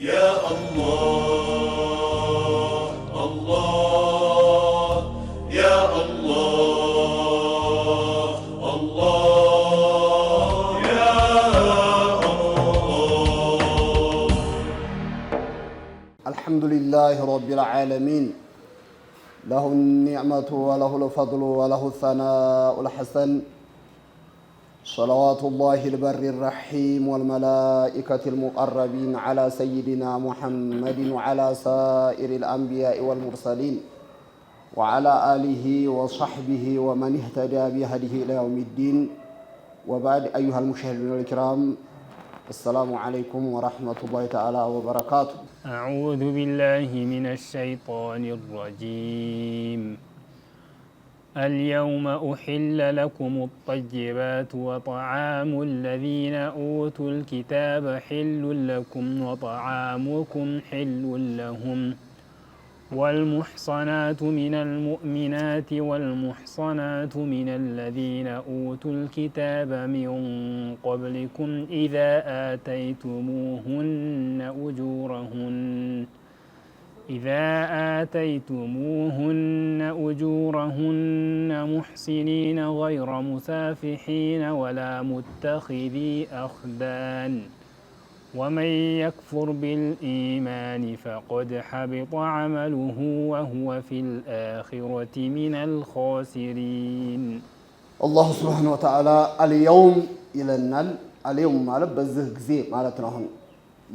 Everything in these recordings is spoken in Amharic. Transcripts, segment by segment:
يا الله الله يا الله الله يا الله. الحمد لله رب العالمين، له النعمة وله الفضل وله الثناء الحسن، صلوات الله البر الرحيم والملائكة المقربين على سيدنا محمد وعلى سائر الأنبياء والمرسلين وعلى آله وصحبه ومن اهتدى بهديه إلى يوم الدين. وبعد، أيها المشاهدون الكرام، السلام عليكم ورحمة الله تعالى وبركاته. أعوذ بالله من الشيطان الرجيم. اليوم أحل لكم الطيبات وطعام الذين أوتوا الكتاب حل لكم وطعامكم حل لهم، والمحصنات من المؤمنات والمحصنات من الذين أوتوا الكتاب من قبلكم إذا آتيتموهن أجورهن محسنين غير مسافحين ولا متخذي أخدان، ومن يكفر بالإيمان فقد حبط عمله وهو في الآخرة من الخاسرين. الله سبحانه وتعالى اليوم إلى النال، اليوم مالب بزه غزي مالتنا هون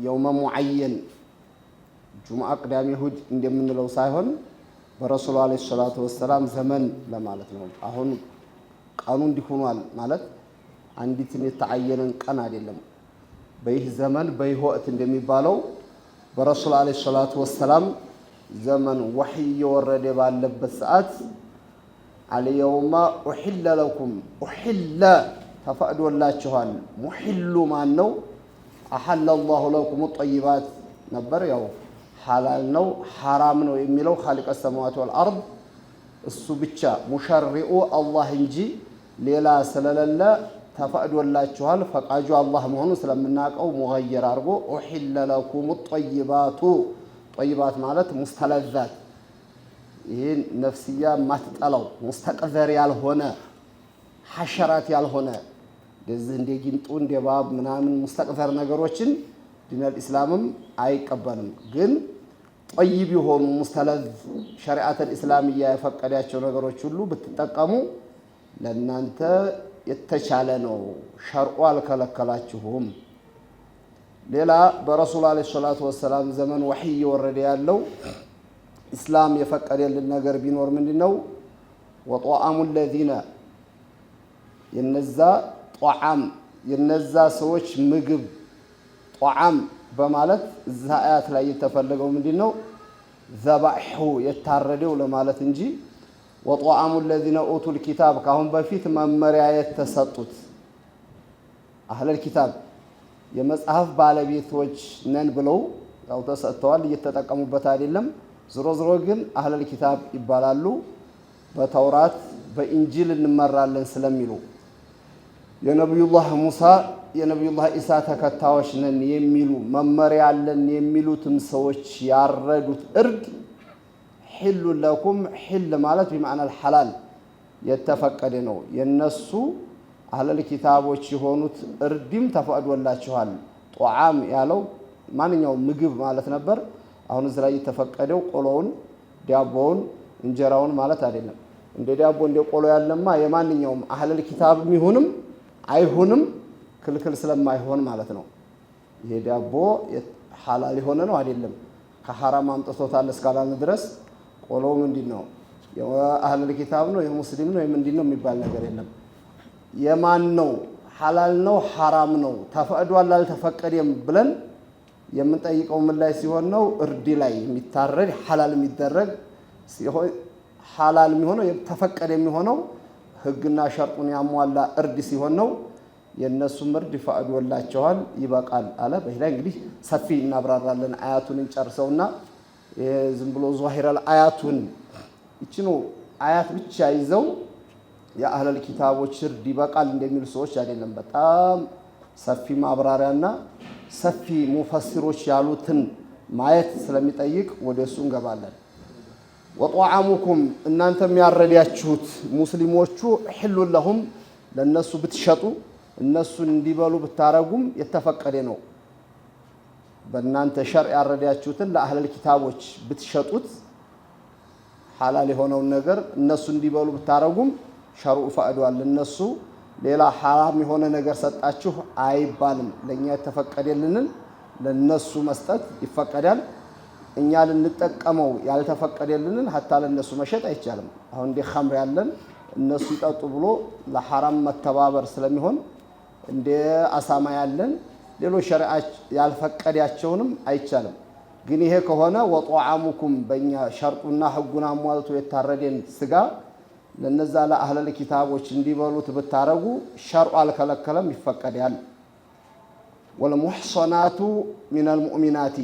يوم معين جمعة قدام يهود እንደምን ለው ሳይሆን በረሱል አለይሂ ሰላቱ ወሰለም ዘመን ለማለት ነው። አሁን ቀኑ እንዲሆኗል ማለት አንዲት የተዓየነን ቀን አይደለም። በይህ ዘመን በይህ ወቅት እንደሚባለው በረሱል አለይሂ ሰላቱ ወሰለም ዘመን ወህይ የወረደ ባለበት ሰዓት አልየውማ ኡሂለ ለኩም ኡሂለ ተፈቅዶላችኋል። ሙሂሉ ማን ነው? አሐለ አላሁ ለኩም ጠይባት ነበር። ያው ሐላል ነው ሐራም ነው የሚለው ኻሊቀ ሰማዋት ወልአርድ እሱ ብቻ ሙሸሪኡ አላህ እንጂ ሌላ ስለሌለ ተፈቅዶላችኋል። ፈቃጁ አላህ መሆኑን ስለምናውቀው ሙገየር አድርጎ ኡሂለ ለኩም ጠይባቱ። ጠይባት ማለት ሙስተለዛት፣ ይህን ነፍስያ ማትጠላው ሙስተቅዘር ያልሆነ ሐሸራት ያልሆነ እንደዚህ እንደ ጊንጡ እንደ ባብ ምናምን ሙስተቅዘር ነገሮችን ዲነል ኢስላምም አይቀበልም። ግን ጠይብ የሆኑ ሙስተለዝ ሸሪዓተል ኢስላሚያ የፈቀዳቸው ነገሮች ሁሉ ብትጠቀሙ ለእናንተ የተቻለ ነው። ሸርዑ አልከለከላችሁም። ሌላ በረሱል አለይሂ ሰላቱ ወሰላም ዘመን ወህይ የወረደ ያለው ኢስላም የፈቀደልን ነገር ቢኖር ምንድነው? ወጧአሙ ለዚነ የነዛ ጧዓም የነዛ ሰዎች ምግብ ጧዓም በማለት እዛ አያት ላይ የተፈለገው ምንድነው? ዘባሑ የታረደው ለማለት እንጂ ወጧአሙ الذين اوتوا الكتاب ካሁን በፊት መመሪያ የተሰጡት አህለል ኪታብ የመጽሐፍ ባለቤቶች ነን ብለው ያው ተሰጥተዋል፣ እየተጠቀሙበት አይደለም። ዝሮ ዝሮ ግን አህለል ኪታብ ይባላሉ። በተውራት በኢንጂል እንመራለን ስለሚሉ የነብዩላህ ሙሳ የነብዩላህ ኢሳ ተከታዮች ነን የሚሉ መመሪያ አለን የሚሉትም ሰዎች ያረዱት እርድ ሒሉ ለኩም። ሒል ማለት በማዕና الحلال የተፈቀደ ነው። የነሱ አህለል ኪታቦች የሆኑት እርድም ተፈቅዶላችኋል። ጧዓም ያለው ማንኛውም ምግብ ማለት ነበር። አሁን እዚህ ላይ የተፈቀደው ቆሎውን፣ ዳቦውን፣ እንጀራውን ማለት አይደለም። እንደ ዳቦ እንደ ቆሎ ያለማ የማንኛውም አህለል ኪታብም ይሁንም አይሁንም ክልክል ስለማይሆን ማለት ነው። ይሄ ዳቦ ሐላል የሆነ ነው አይደለም፣ ከሐራም አምጥቶታል እስካላልን ድረስ ቆሎው ምንድነው የአህለል ኪታብ ነው የሙስሊም ነው ምንድነው የሚባል ነገር የለም። የማን ነው ሐላል ነው ሐራም ነው ተፈቅዷል አልተፈቀደም ብለን የምንጠይቀው ምን ላይ ሲሆን ነው? እርድ ላይ የሚታረድ ሐላል የሚደረግ ሲሆን ሐላል የሚሆነው ተፈቀደ የሚሆነው ህግና ሸርጡን ያሟላ እርድ ሲሆን ነው። የነሱም እርድ ፈቅዶላቸዋል ይበቃል አለ። በዚህ ላይ እንግዲህ ሰፊ እናብራራለን። አያቱን እንጨርሰውና ዝም ብሎ ዛሂረል አያቱን እቺኑ አያት ብቻ ይዘው የአህለል ኪታቦች እርድ ይበቃል እንደሚሉ ሰዎች አይደለም። በጣም ሰፊ ማብራሪያና ሰፊ ሙፈሲሮች ያሉትን ማየት ስለሚጠይቅ ወደሱ እንገባለን። ወጧዓሙኩም እናንተም ያረዳችሁት ሙስሊሞቹ ሒሉን ለሁም ለነሱ ብትሸጡ እነሱን እንዲበሉ ብታረጉም የተፈቀደ ነው። በእናንተ ሸርዕ ያረዳችሁትን ለአህለል ኪታቦች ብትሸጡት ሐላል የሆነውን ነገር እነሱ እንዲበሉ ብታረጉም ሸርዑ ፈቅዷል። እነሱ ሌላ ሐራም የሆነ ነገር ሰጣችሁ አይባልም። ለኛ የተፈቀደልንን ለነሱ መስጠት ይፈቀዳል። እኛ ልንጠቀመው ያልተፈቀደልንን ሀታ ለነሱ መሸጥ አይቻልም። አሁን እንደ ኸምር ያለን እነሱ ይጠጡ ብሎ ለሐራም መተባበር ስለሚሆን እንደ አሳማ ያለን ሌሎች ሸሪዓ ያልፈቀዳቸውንም አይቻልም። ግን ይሄ ከሆነ ወጧዓሙኩም በእኛ ሸርጡና ህጉን አሟልቶ የታረደን ስጋ ለነዛ ለአህለል ኪታቦች እንዲበሉት ብታረጉ ሸርዑ አልከለከለም፣ ይፈቀዳል። ወልሙሕሰናቱ ሚነል ሙእሚናቲ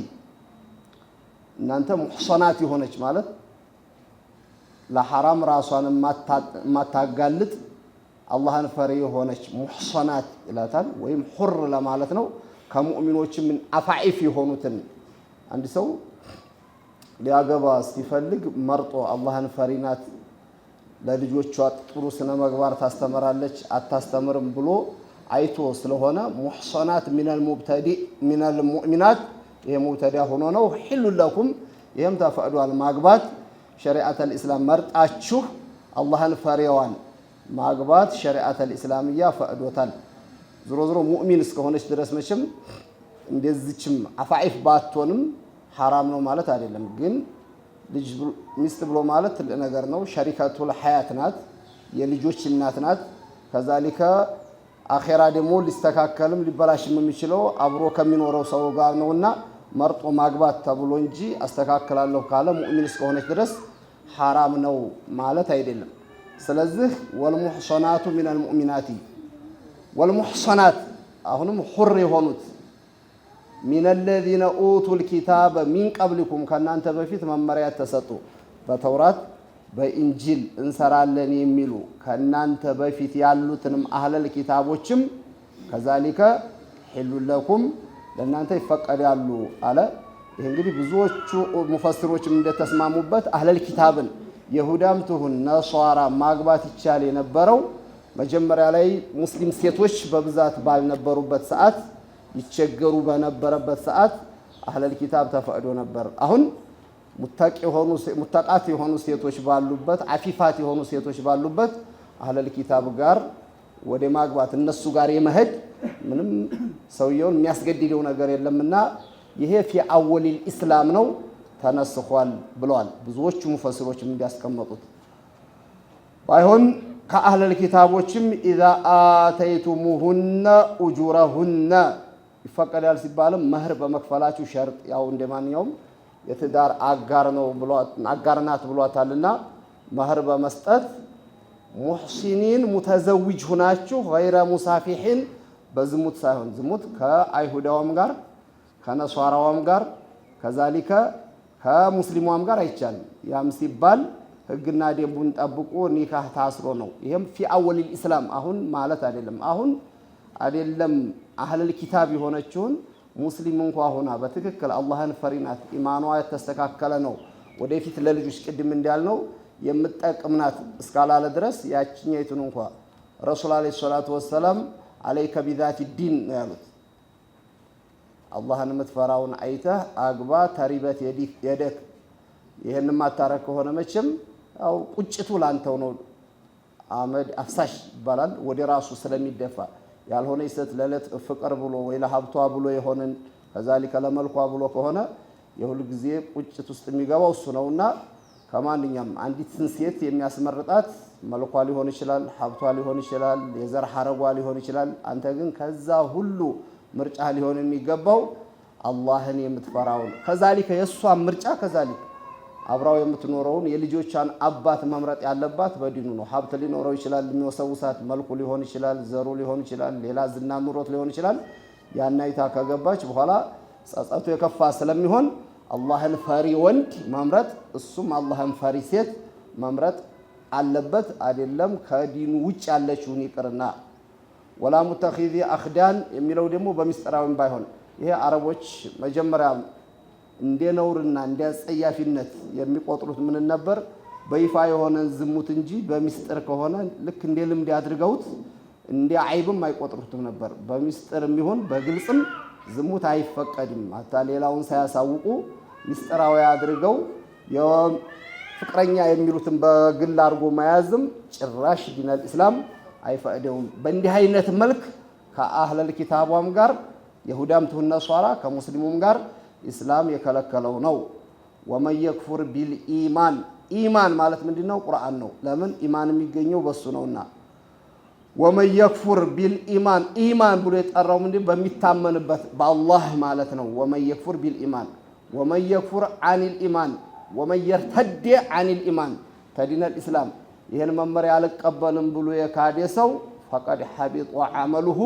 እናንተ ሙሕሰናት የሆነች ማለት ለሐራም ራሷን የማታጋልጥ አላህን ፈሪ የሆነች ሙሕሰናት ይላታል። ወይም ሁር ለማለት ነው። ከሙእሚኖችም ምን አፋኢፍ የሆኑትን አንድ ሰው ሊያገባ ሲፈልግ መርጦ አላህን ፈሪ ናት፣ ለልጆቿ ጥሩ ስነ ምግባር ታስተምራለች አታስተምርም ብሎ አይቶ ስለሆነ ሙሕሰናት ሚነል ሙእሚናት ይሄ ሙብተዳ ሆኖ ነው። ሒሉ ለኩም ይሄም ተፈቅዷል ማግባት ሸሪዓተል ኢስላም መርጣችሁ አላህን ፈሪዋን ማግባት ሸሪዓተል ኢስላምያ ፈቅዶታል። ዞሮ ዞሮ ሙእሚን እስከሆነች ድረስ መቼም እንደዚችም አፋኢፍ ባትሆንም ሐራም ነው ማለት አይደለም። ግን ልጅ ሚስት ብሎ ማለት ትልቅ ነገር ነው። ሸሪከቱል ሐያት ናት፣ የልጆች እናት ናት። ከዛሊከ አኼራ ደግሞ ሊስተካከልም ሊበላሽም የሚችለው አብሮ ከሚኖረው ሰው ጋር ነውና መርጦ ማግባት ተብሎ እንጂ አስተካክላለሁ ካለ ሙእሚን እስከሆነች ድረስ ሐራም ነው ማለት አይደለም። ስለዚህ ወልሙሕሰናቱ ሚነል ሙእሚናቲ ወልሙሕሰናት አሁንም ሁር የሆኑት ሚነለዚነ ኡቱል ኪታበ ሚን ቀብሊኩም ከእናንተ በፊት መመሪያ ተሰጡ በተውራት በኢንጂል እንሰራለን የሚሉ ከእናንተ በፊት ያሉትንም አህለል ኪታቦችም ከዛሊከ ሒሉን ለኩም ለእናንተ ይፈቀዳሉ አለ። ይህ እንግዲህ ብዙዎቹ ሙፈሲሮችም እንደተስማሙበት አህለል ኪታብን የሁዳም ትሁን ነሷራ ማግባት ይቻል የነበረው መጀመሪያ ላይ ሙስሊም ሴቶች በብዛት ባልነበሩበት ሰዓት ይቸገሩ በነበረበት ሰዓት አህለል ኪታብ ተፈቅዶ ነበር። አሁን ሙተቃት የሆኑ ሴቶች ባሉበት አፊፋት የሆኑ ሴቶች ባሉበት አህለል ኪታብ ጋር ወደ ማግባት እነሱ ጋር የመሄድ ምንም ሰውየውን የሚያስገድደው ነገር የለምና ይሄ ፊ አወሊል ኢስላም ነው ተነስቷል ብለዋል ብዙዎቹ ሙፈሲሮችም እንዲያስቀመጡት። ባይሆን ከአህለል ኪታቦችም ኢዛ አተይቱሙሁነ ኡጁረሁነ ይፈቀዳል ሲባልም መህር በመክፈላችሁ ሸርጥ ያው እንደማንኛውም የትዳር አጋር ናት ብሏታልና መህር በመስጠት ሙሕሲኒን ሙተዘዊጅ ሁናችሁ ገይረ ሙሳፊሒን በዝሙት ሳይሆን ዝሙት ከአይሁዳውም ጋር ከነሷራውም ጋር ከዛሊከ ከሙስሊሟም ጋር አይቻልም። ያም ሲባል ህግና ደንቡን ጠብቆ ኒካህ ታስሮ ነው። ይሄም ፊ አወሊል ኢስላም አሁን ማለት አይደለም። አሁን አይደለም አህለል ኪታብ የሆነችውን ሙስሊም እንኳ ሆና በትክክል አላህን ፈሪናት ኢማኗ የተስተካከለ ነው ወደፊት ለልጆች ቅድም እንዳልነው የምትጠቅምናት እስካላለ ድረስ ያቺኛይቱን እንኳ ረሱል አለይሂ ሰላቱ ወሰለም አለይከ ቢዛቲ ዲን ነው ያሉት። አላህን የምትፈራውን አይተህ አግባ ተሪበት የደክ ይሄን ማታረክ ከሆነ መቼም ያው ቁጭቱ ላንተው ነው። አመድ አፍሳሽ ይባላል ወደ ራሱ ስለሚደፋ ያልሆነ ይሰት ለለት ፍቅር ብሎ ወይ ለሀብቷ ብሎ የሆነን ከዛሊከ ለመልኳ ብሎ ከሆነ የሁሉ ጊዜ ቁጭት ውስጥ የሚገባው እሱ ነውና ከማንኛም አንዲትን ሴት የሚያስመርጣት መልኳ ሊሆን ይችላል፣ ሀብቷ ሊሆን ይችላል፣ የዘር ሐረጓ ሊሆን ይችላል። አንተ ግን ከዛ ሁሉ ምርጫ ሊሆን የሚገባው አላህን የምትፈራውን ከዛሊከ የሷ ምርጫ ከዛሊከ አብራው የምትኖረውን የልጆቿን አባት መምረጥ ያለባት በዲኑ ነው። ሀብት ሊኖረው ይችላል፣ የሚወሰውሳት መልኩ ሊሆን ይችላል፣ ዘሩ ሊሆን ይችላል፣ ሌላ ዝና ኑሮት ሊሆን ይችላል። ያናይታ ከገባች በኋላ ጸጸቱ የከፋ ስለሚሆን አላህን ፈሪ ወንድ መምረጥ እሱም አላህን ፈሪ ሴት መምረጥ አለበት። አይደለም ከዲኑ ውጭ ያለችውን ይቅርና ወላ ሙተኺዚ አኽዳን የሚለው ደግሞ በሚስጥራዊም ባይሆን ይሄ አረቦች መጀመሪያ እንደ ነውርና እንደ ጸያፊነት የሚቆጥሩት ምን ነበር? በይፋ የሆነ ዝሙት እንጂ በሚስጥር ከሆነ ልክ እንደ ልምድ አድርገውት እንደ አይብም አይቆጥሩትም ነበር። በሚስጥርም ይሁን በግልጽም ዝሙት አይፈቀድም። አታ ሌላውን ሳያሳውቁ ሚስጥራዊ አድርገው የፍቅረኛ የሚሉትን በግል አድርጎ መያዝም ጭራሽ ዲነል ኢስላም አይፈቅደውም። በእንዲህ አይነት መልክ ከአህለል ኪታቧም ጋር ይሁዳም ትሁን ነሷራ ከሙስሊሙም ጋር ኢስላም የከለከለው ነው። ወመን የክፉር ቢልኢማን ኢማን ማለት ምንድነው? ቁርአን ነው። ለምን ኢማን የሚገኘው በሱ ነውና። ወመን የክፉር ቢልኢማን ኢማን ብሎ የጠራው ምንድነው? በሚታመንበት በአላህ ማለት ነው። ወመን የክፉር ቢልኢማን ወመን የክፉር አኒል ኢማን ወመን የርተድ አኒል ኢማን ከዲነል ኢስላም ይህን መመሪያ አልቀበልም ብሎ የካደ ሰው ፈቀድ ሐቢጠ ዐመሉሁ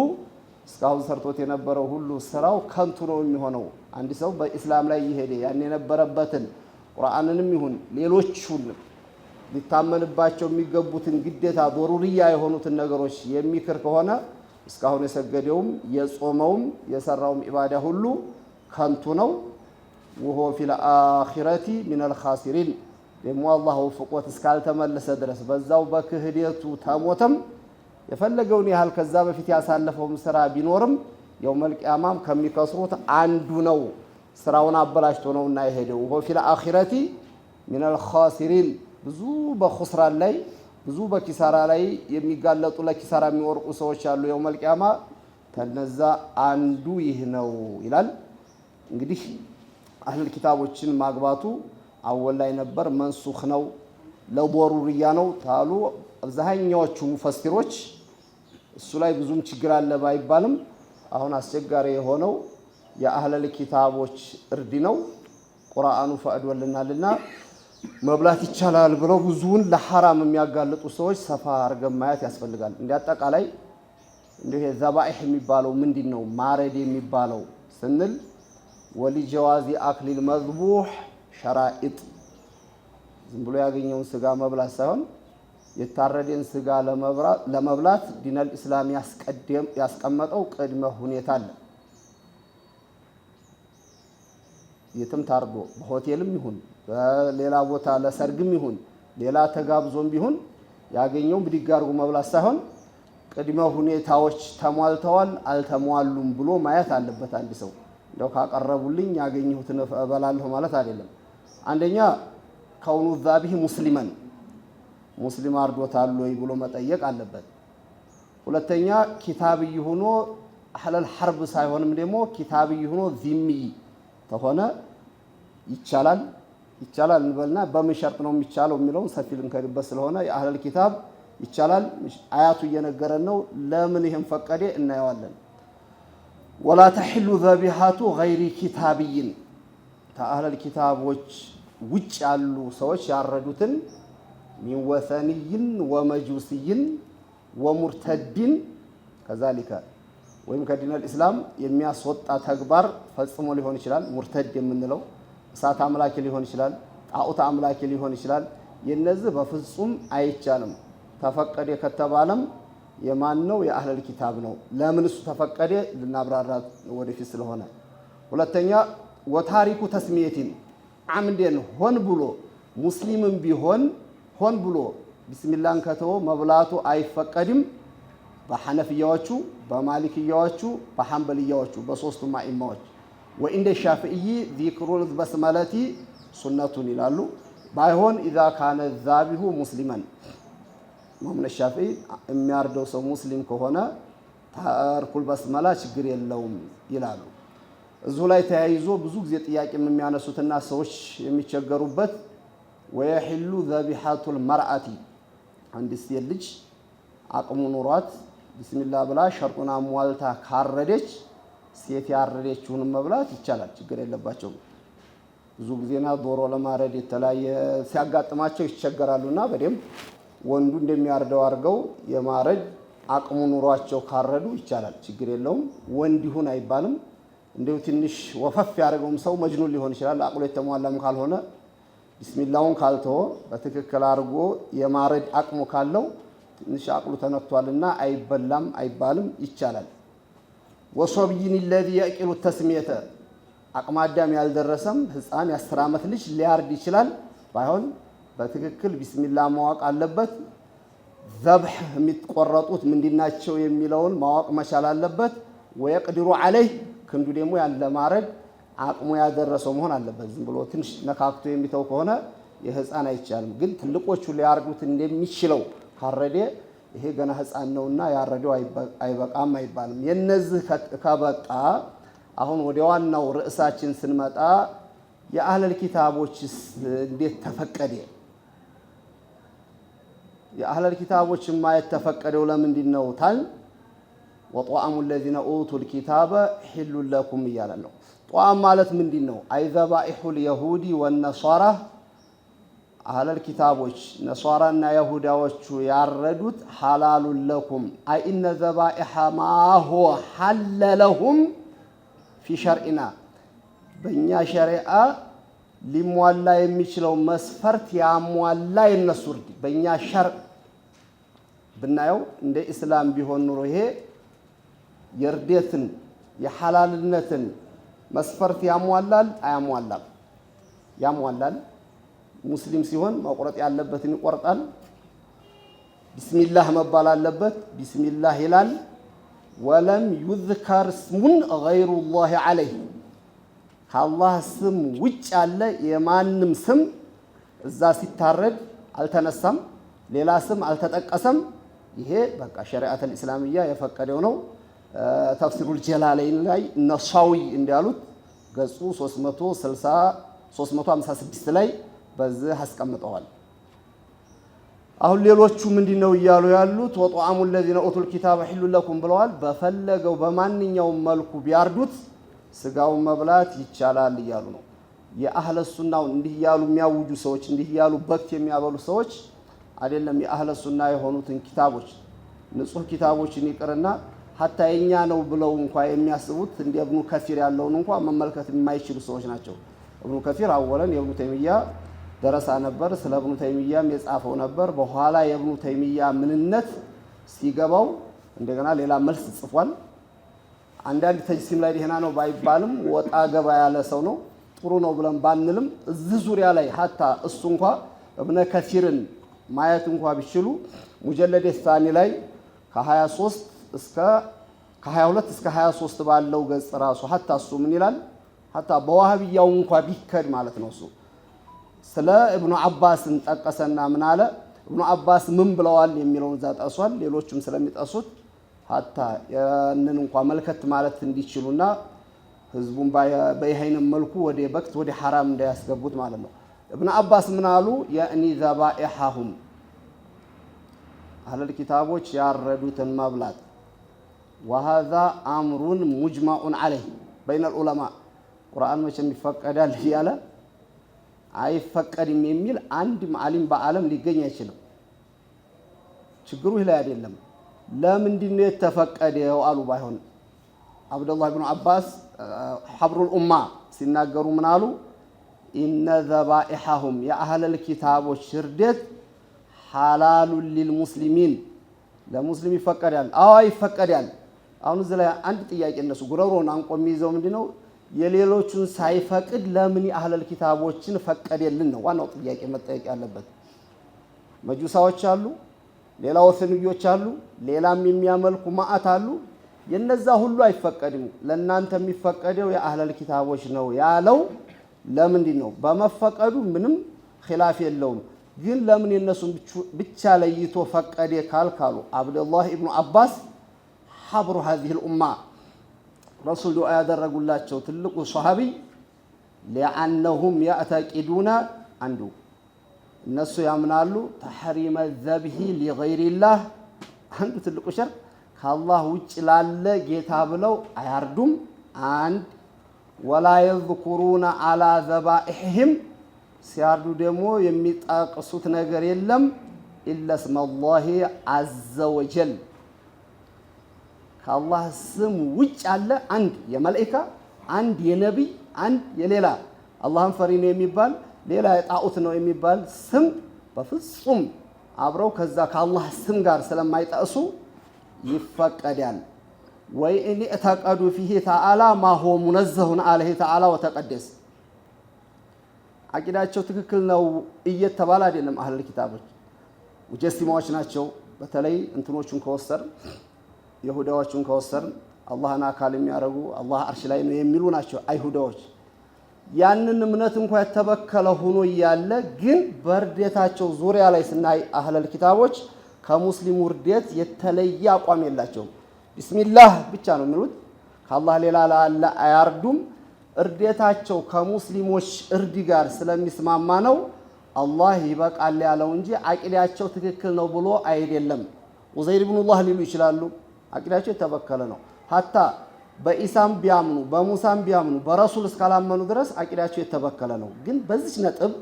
እስካሁን ሰርቶት የነበረው ሁሉ ስራው ከንቱ ነው የሚሆነው። አንድ ሰው በኢስላም ላይ ይሄደ ያን የነበረበትን ቁርአንንም ይሁን ሌሎቹን ሊታመንባቸው የሚገቡትን ግዴታ ዶሩሪያ የሆኑትን ነገሮች የሚክር ከሆነ እስካሁን የሰገደውም የጾመውም የሰራውም ኢባዳ ሁሉ ከንቱ ነው። ወሆ ፊል አኺረቲ ሚነል ኻሲሪን ደግሞ አላህ ወፍቆት እስካልተመለሰ ድረስ በዛው በክህደቱ ተሞተም የፈለገውን ያህል ከዛ በፊት ያሳለፈውም ስራ ቢኖርም የውመል ቂያማም ከሚከስሩት አንዱ ነው። ስራውን አበላሽቶ ነውና የሄደው ወሆ ፊል አኺረቲ ሚነል ኻሲሪን ብዙ በኹስራን ላይ ብዙ በኪሳራ ላይ የሚጋለጡ ለኪሳራ የሚወርቁ ሰዎች አሉ የውመል ቂያማ። ከነዛ አንዱ ይህ ነው ይላል። እንግዲህ አህለል ኪታቦችን ማግባቱ አወል ላይ ነበር፣ መንሱኽ ነው፣ ለዶሩሪያ ነው ታሉ አብዛኛዎቹ ሙፈሲሮች። እሱ ላይ ብዙም ችግር አለ ባይባልም አሁን አስቸጋሪ የሆነው የአህለል ኪታቦች እርድ ነው። ቁርአኑ ፈቅዶልናልና መብላት ይቻላል ብለው ብዙውን ለሐራም የሚያጋልጡ ሰዎች ሰፋ አድርገን ማየት ያስፈልጋል። እንደ አጠቃላይ እንዲህ ዘባኢህ የሚባለው ምንድነው? ማረድ የሚባለው ስንል ወሊጀዋዚ አክሊል መዝቡህ ሸራኢጥ ዝም ብሎ ያገኘውን ስጋ መብላት ሳይሆን የታረደን ስጋ ለመብላት ዲነል ኢስላም ያስቀመጠው ቅድመ ሁኔታ አለ። የትም ታርዶ በሆቴልም ይሁን በሌላ ቦታ ለሰርግም ይሁን ሌላ ተጋብዞም ቢሆን ያገኘውን ብድግ አድርጎ መብላት ሳይሆን ቅድመ ሁኔታዎች ተሟልተዋል አልተሟሉም ብሎ ማየት አለበት። አንድ ሰው እንደው ካቀረቡልኝ ያገኘሁትን እበላለሁ ማለት አይደለም። አንደኛ ከውኑ ዛቢህ ሙስሊማን ሙስሊም አርዶታል ወይ ብሎ መጠየቅ አለበት። ሁለተኛ ኪታብይ ሆኖ አህለል ሐርብ ሳይሆንም ደግሞ ኪታብይ ሆኖ ዚሚ ተሆነ ይቻላል እንበልና በምን ሸርጥ ነው የሚቻለው የሚለውን ሰፊ ልንከድበት ስለሆነ የአህለል ኪታብ ይቻላል አያቱ እየነገረን ነው። ለምን ይሄን ፈቀደ እናየዋለን። ወላ ተሕሉ ዘቢሃቱ ገይሪ ኪታብይን ከአህለል ኪታቦች ውጭ ያሉ ሰዎች ያረዱትን ሚን ወሰንይን ወመጁስይን ወሙርተድን ከዛሊከ ወይም ከዲነል ኢስላም የሚያስወጣ ተግባር ፈጽሞ ሊሆን ይችላል። ሙርተድ የምንለው እሳት አምላኪ ሊሆን ይችላል፣ ጣዖት አምላኪ ሊሆን ይችላል። የነዚህ በፍጹም አይቻልም። ተፈቀደ ከተባለም የማን ነው? የአህለል ኪታብ ነው። ለምን እሱ ተፈቀደ ልናብራራ ወደፊት ስለሆነ። ሁለተኛ ወታሪኩ ተስሚየቲን አምደን ሆን ብሎ ሙስሊምም ቢሆን ሆን ብሎ ቢስሚላህን ከተወ መብላቱ አይፈቀድም። በሐነፊያዎቹ በማሊክያዎቹ በሐንበልያዎቹ በሶስቱም አኢማዎች ወኢንደ ሻፊዒ ዚክሩል በስመለቲ ሱነቱን ይላሉ። ባይሆን ኢዛ ካነ ዛቢሁ ሙስሊማን ኢማም ሻፊዒ የሚያርደው ሰው ሙስሊም ከሆነ ተርኩል በስመላ ችግር የለውም ይላሉ። እዚሁ ላይ ተያይዞ ብዙ ጊዜ ጥያቄ የሚያነሱትና ሰዎች የሚቸገሩበት ወየሕሉ ዘቢሐቱል መርአቲ አንድ ሴት ልጅ አቅሙ ኑሯት ቢስሚላህ ብላ ሸርጡን አሟልታ ካረደች ሴት ያረደችውን መብላት ይቻላል፣ ችግር የለባቸውም። ብዙ ጊዜና ዶሮ ለማረድ የተለያየ ሲያጋጥማቸው ይቸገራሉና በደንብ ወንዱ እንደሚያርደው አድርገው የማረድ አቅሙ ኑሯቸው ካረዱ ይቻላል፣ ችግር የለውም። ወንድ ይሁን አይባልም። እንደው ትንሽ ወፈፍ ያደርገውም ሰው መጅኑን ሊሆን ይችላል። አቅሉ የተሟላም ካልሆነ ቢስሚላሁን ካልተወ በትክክል አድርጎ የማረድ አቅሙ ካለው ትንሽ አቅሉ ተነክቷልና አይበላም አይባልም፣ ይቻላል። ወሶብይን الذي يأكل التسمية አቅመ አዳም ያልደረሰም ህፃን የ10 ዓመት ልጅ ሊያርድ ይችላል። ባይሆን በትክክል ቢስሚላህ ማወቅ አለበት። ዘብህ የሚቆረጡት ምንድናቸው የሚለውን ማወቅ መቻል አለበት። ወይቅድሩ عليه ክንዱ ደግሞ ያለ ማረድ አቅሙ ያደረሰው መሆን አለበት። ዝም ብሎ ትንሽ ነካክቶ የሚተው ከሆነ የህፃን አይቻልም። ግን ትልቆቹ ሊያርዱት እንደሚችለው ካረደ ይሄ ገና ህፃን ነውና ያረደው አይበቃም አይባልም። የነዚህ ከበቃ አሁን ወደ ዋናው ርዕሳችን ስንመጣ የአህለል ኪታቦችስ እንዴት ተፈቀደ? የአህለል ኪታቦች ማየት ተፈቀደው ለምንድን ነው ታል ወጧአሙ الذين اوتوا الكتاب حل لكم እያለው ጧም ማለት ምንድን ነው? አይዘባኢሁ اليهود والنصارى አህለል ኪታቦች ነሷራና ይሁዳዎቹ ያረዱት ሐላሉ ለኩም አይ ኢነ ዘባኢሐ ማ ሁወ ሐለ ለሁም ፊ ሸርዒና በእኛ ሸሪዓ ሊሟላ የሚችለው መስፈርት ያሟላ የነሱ እርድ በእኛ ሸርዕ ብናየው እንደ እስላም ቢሆን ኑሮ ይሄ የርዴትን የሐላልነትን መስፈርት ያሟላል አያሟላም? ያሟላል። ሙስሊም ሲሆን መቁረጥ ያለበትን ይቆርጣል። ቢስሚላህ መባል አለበት፣ ቢስሚላህ ይላል። ወለም ዩዝከር ስሙን ገይሩላህ ዐለይህ ከአላህ ስም ውጭ ያለ የማንም ስም እዛ ሲታረድ አልተነሳም፣ ሌላ ስም አልተጠቀሰም። ይሄ በቃ ሸሪዓተል ኢስላሚያ የፈቀደው ነው። ተፍሲሩል ጀላለይን ላይ ነሳዊ እንዳሉት ገጹ 356 ላይ በዚህ አስቀምጠዋል። አሁን ሌሎቹ ምንድነው እያሉ ያሉት? ወጧአሙ الذين اوتوا الكتاب حل لكم ብለዋል። በፈለገው በማንኛውም መልኩ ቢያርዱት ስጋውን መብላት ይቻላል እያሉ ነው። የአህለ ሱናው እንዲህ ያሉ የሚያውጁ ሰዎች እንዲህ ያሉ በክት የሚያበሉ ሰዎች አይደለም የአህለ ሱና የሆኑትን ኪታቦች ንጹህ ኪታቦችን ይቅርና ሐታ የኛ ነው ብለው እንኳን የሚያስቡት እንደ ኢብኑ ከሲር ያለውን እንኳን መመልከት የማይችሉ ሰዎች ናቸው። ኢብኑ ከሲር አወለን የኢብኑ ተይሚያ ደረሳ ነበር፣ ስለ ኢብኑ ተይሚያም የጻፈው ነበር። በኋላ የኢብኑ ተይሚያ ምንነት ሲገባው እንደገና ሌላ መልስ ጽፏል። አንዳንድ ተጅሲም ላይ ደህና ነው ባይባልም ወጣ ገባ ያለ ሰው ነው። ጥሩ ነው ብለን ባንልም እዚህ ዙሪያ ላይ ሐታ እሱ እንኳን ኢብኑ ከሲርን ማየት እንኳን ቢችሉ ሙጀለድ الثاني ላይ ከ22 እስከ 23 ባለው ገጽ ራሱ ሐታ እሱ ምን ይላል? ሐታ በዋህብያው እንኳን ቢከድ ማለት ነው እሱ ስለ ኢብኑ አባስን ጠቀሰና ምን አለ? ኢብኑ አባስ ምን ብለዋል የሚለውን ዛጣሷል። ሌሎችም ስለሚጠሱት ሐታ ያንን እንኳን መልከት ማለት እንዲችሉና ህዝቡን በይሄንም መልኩ ወደ በክት ወደ حرام እንዳያስገቡት ማለት ነው። ኢብኑ አባስ ምን አሉ? ያኒ ዘባኢሐሁም አህለል ኪታቦች ያረዱትን መብላት وهذا امر مجمع عليه بين العلماء ቁርአን መቼም ይፈቀዳል ያለ አይፈቀድም የሚል አንድ ዓሊም በዓለም ሊገኝ አይችልም። ችግሩ ይሄ ላይ አይደለም። ለምንድን ነው የተፈቀደው አሉ። ባይሆን አብዱላህ ኢብኑ አባስ ሐብሩል ኡማ ሲናገሩ ምን አሉ? ኢነ ዘባኢሐሁም የአህለል ኪታቦች ሽርደት ሐላሉን ሊልሙስሊሚን ለሙስሊም ይፈቀዳል። አዎ ይፈቀዳል። አሁን እዚህ ላይ አንድ ጥያቄ እነሱ ጉረሮን አንቆ የሚይዘው ምንድነው? የሌሎቹን ሳይፈቅድ ለምን የአህለል ኪታቦችን ፈቀደልን ነው ዋናው ጥያቄ መጠየቅ ያለበት። መጁሳዎች አሉ፣ ሌላ ወሰንዮች አሉ፣ ሌላም የሚያመልኩ ማአት አሉ። የነዛ ሁሉ አይፈቀድም። ለእናንተ የሚፈቀደው የአህለል ኪታቦች ነው ያለው ለምንድን ነው? በመፈቀዱ ምንም ኺላፍ የለውም። ግን ለምን የነሱን ብቻ ለይቶ ፈቀደ ካልካሉ አብዱላህ ኢብኑ አባስ ሐብሩ هذه الامه ረሱል ዱዓ ያደረጉላቸው ትልቁ ሷሃቢ لانهم يعتقدون አንዱ እነሱ ያምናሉ ተሕሪመ ዘብሂ لغير الله አንዱ ትልቁ ሸር ከአላህ ውጭ ላለ ጌታ ብለው አያርዱም። አንድ ولا يذكرون على ذبائحهم ሲያርዱ ደግሞ የሚጣቅሱት ነገር የለም ኢላ እስመ الله عز وجل ከአላህ ስም ውጭ አለ አንድ የመላእክት አንድ የነብይ አንድ የሌላ አላህን ፈሪ ነው የሚባል ሌላ የጣዖት ነው የሚባል ስም በፍጹም አብረው ከዛ ከአላህ ስም ጋር ስለማይጣሱ ይፈቀዳል። ወይን ተቀዱ فيه تعالى ما هو منزه عليه تعالى وتقدس አቂዳቸው ትክክል ነው እየተባለ አይደለም አህለል ኪታቦች ሙጀሲማዎች ናቸው በተለይ እንትኖቹን ከወሰር ይሁዳዎቹን ከወሰር አላህን አካል የሚያረጉ አላህ አርሽ ላይ ነው የሚሉ ናቸው አይሁዳዎች ያንን እምነት እንኳን የተበከለ ሆኖ ያለ ግን በርዴታቸው ዙሪያ ላይ ስናይ አህለል ኪታቦች ከሙስሊሙ ርዴት የተለየ አቋም የላቸውም ቢስሚላህ ብቻ ነው የሚሉት ከአላህ ሌላ አለ አያርዱም እርዴታቸው ከሙስሊሞች እርድ ጋር ስለሚስማማ ነው አላህ ይበቃል ያለው እንጂ አቂዳቸው ትክክል ነው ብሎ አይደለም ኡዘይር ኢብኑላህ ሊሉ ይችላሉ አቂዳቸው የተበከለ ነው ሀታ በኢሳም ቢያምኑ በሙሳም ቢያምኑ በረሱል እስካላመኑ ድረስ አቂዳቸው የተበከለ ነው ግን በዚህ ነጥብ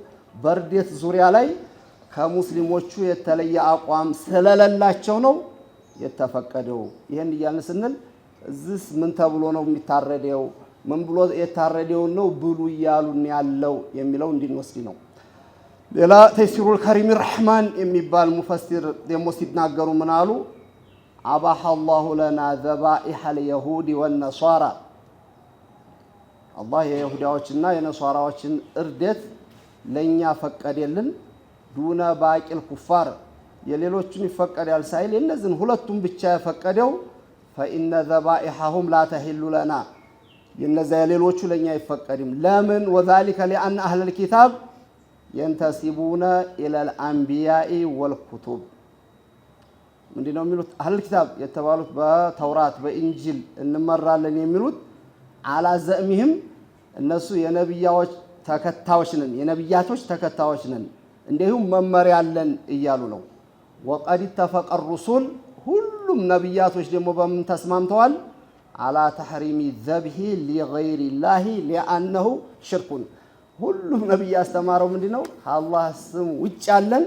በርዴት ዙሪያ ላይ ከሙስሊሞቹ የተለየ አቋም ስለሌላቸው ነው የተፈቀደው ይሄን ይያልን ስንል እዚስ ምን ተብሎ ነው የሚታረደው ምን ብሎ የታረደው ነው ብሉ ይያሉን ያለው የሚለው እንድንወስድ ነው ሌላ ተይሲሩል ከሪም الرحمن የሚባል ሙፈሲር ደሞ ሲናገሩ ምን አሉ አባህ الله لنا ذبائح اليهود والنصارى አላህ የይሁዳዎችና የነሷራዎችን እርደት ለኛ ፈቀደልን ዱነ ባቂል ኩፋር የሌሎቹን ይፈቀዳል ሳይል እነዚህን ሁለቱም ብቻ የፈቀደው فإن ذبائحهم لا تحل لنا የነዛ የሌሎቹ ለኛ ይፈቀድም ለምን وذلك لأن أهل الكتاب ينتسبون إلى الأنبياء والكتب ምንድነው የሚሉት አህል ኪታብ የተባሉት በተውራት በእንጂል እንመራለን የሚሉት አላ ዘእሚህም እነሱ የነብያዎች ተከታዮች ነን የነብያቶች ተከታዮች ነን እንዲሁም መመሪያ አለን እያሉ ነው ወቀድ ተፈቀ الرسل ሁሉም ነብያቶች ደግሞ በምን ተስማምተዋል አላ ተህሪሚ ዘብሂ لغير الله لانه شرك ሁሉም ነብይ ያስተማረው ምንድነው አላህ ስም ውጭ ያለን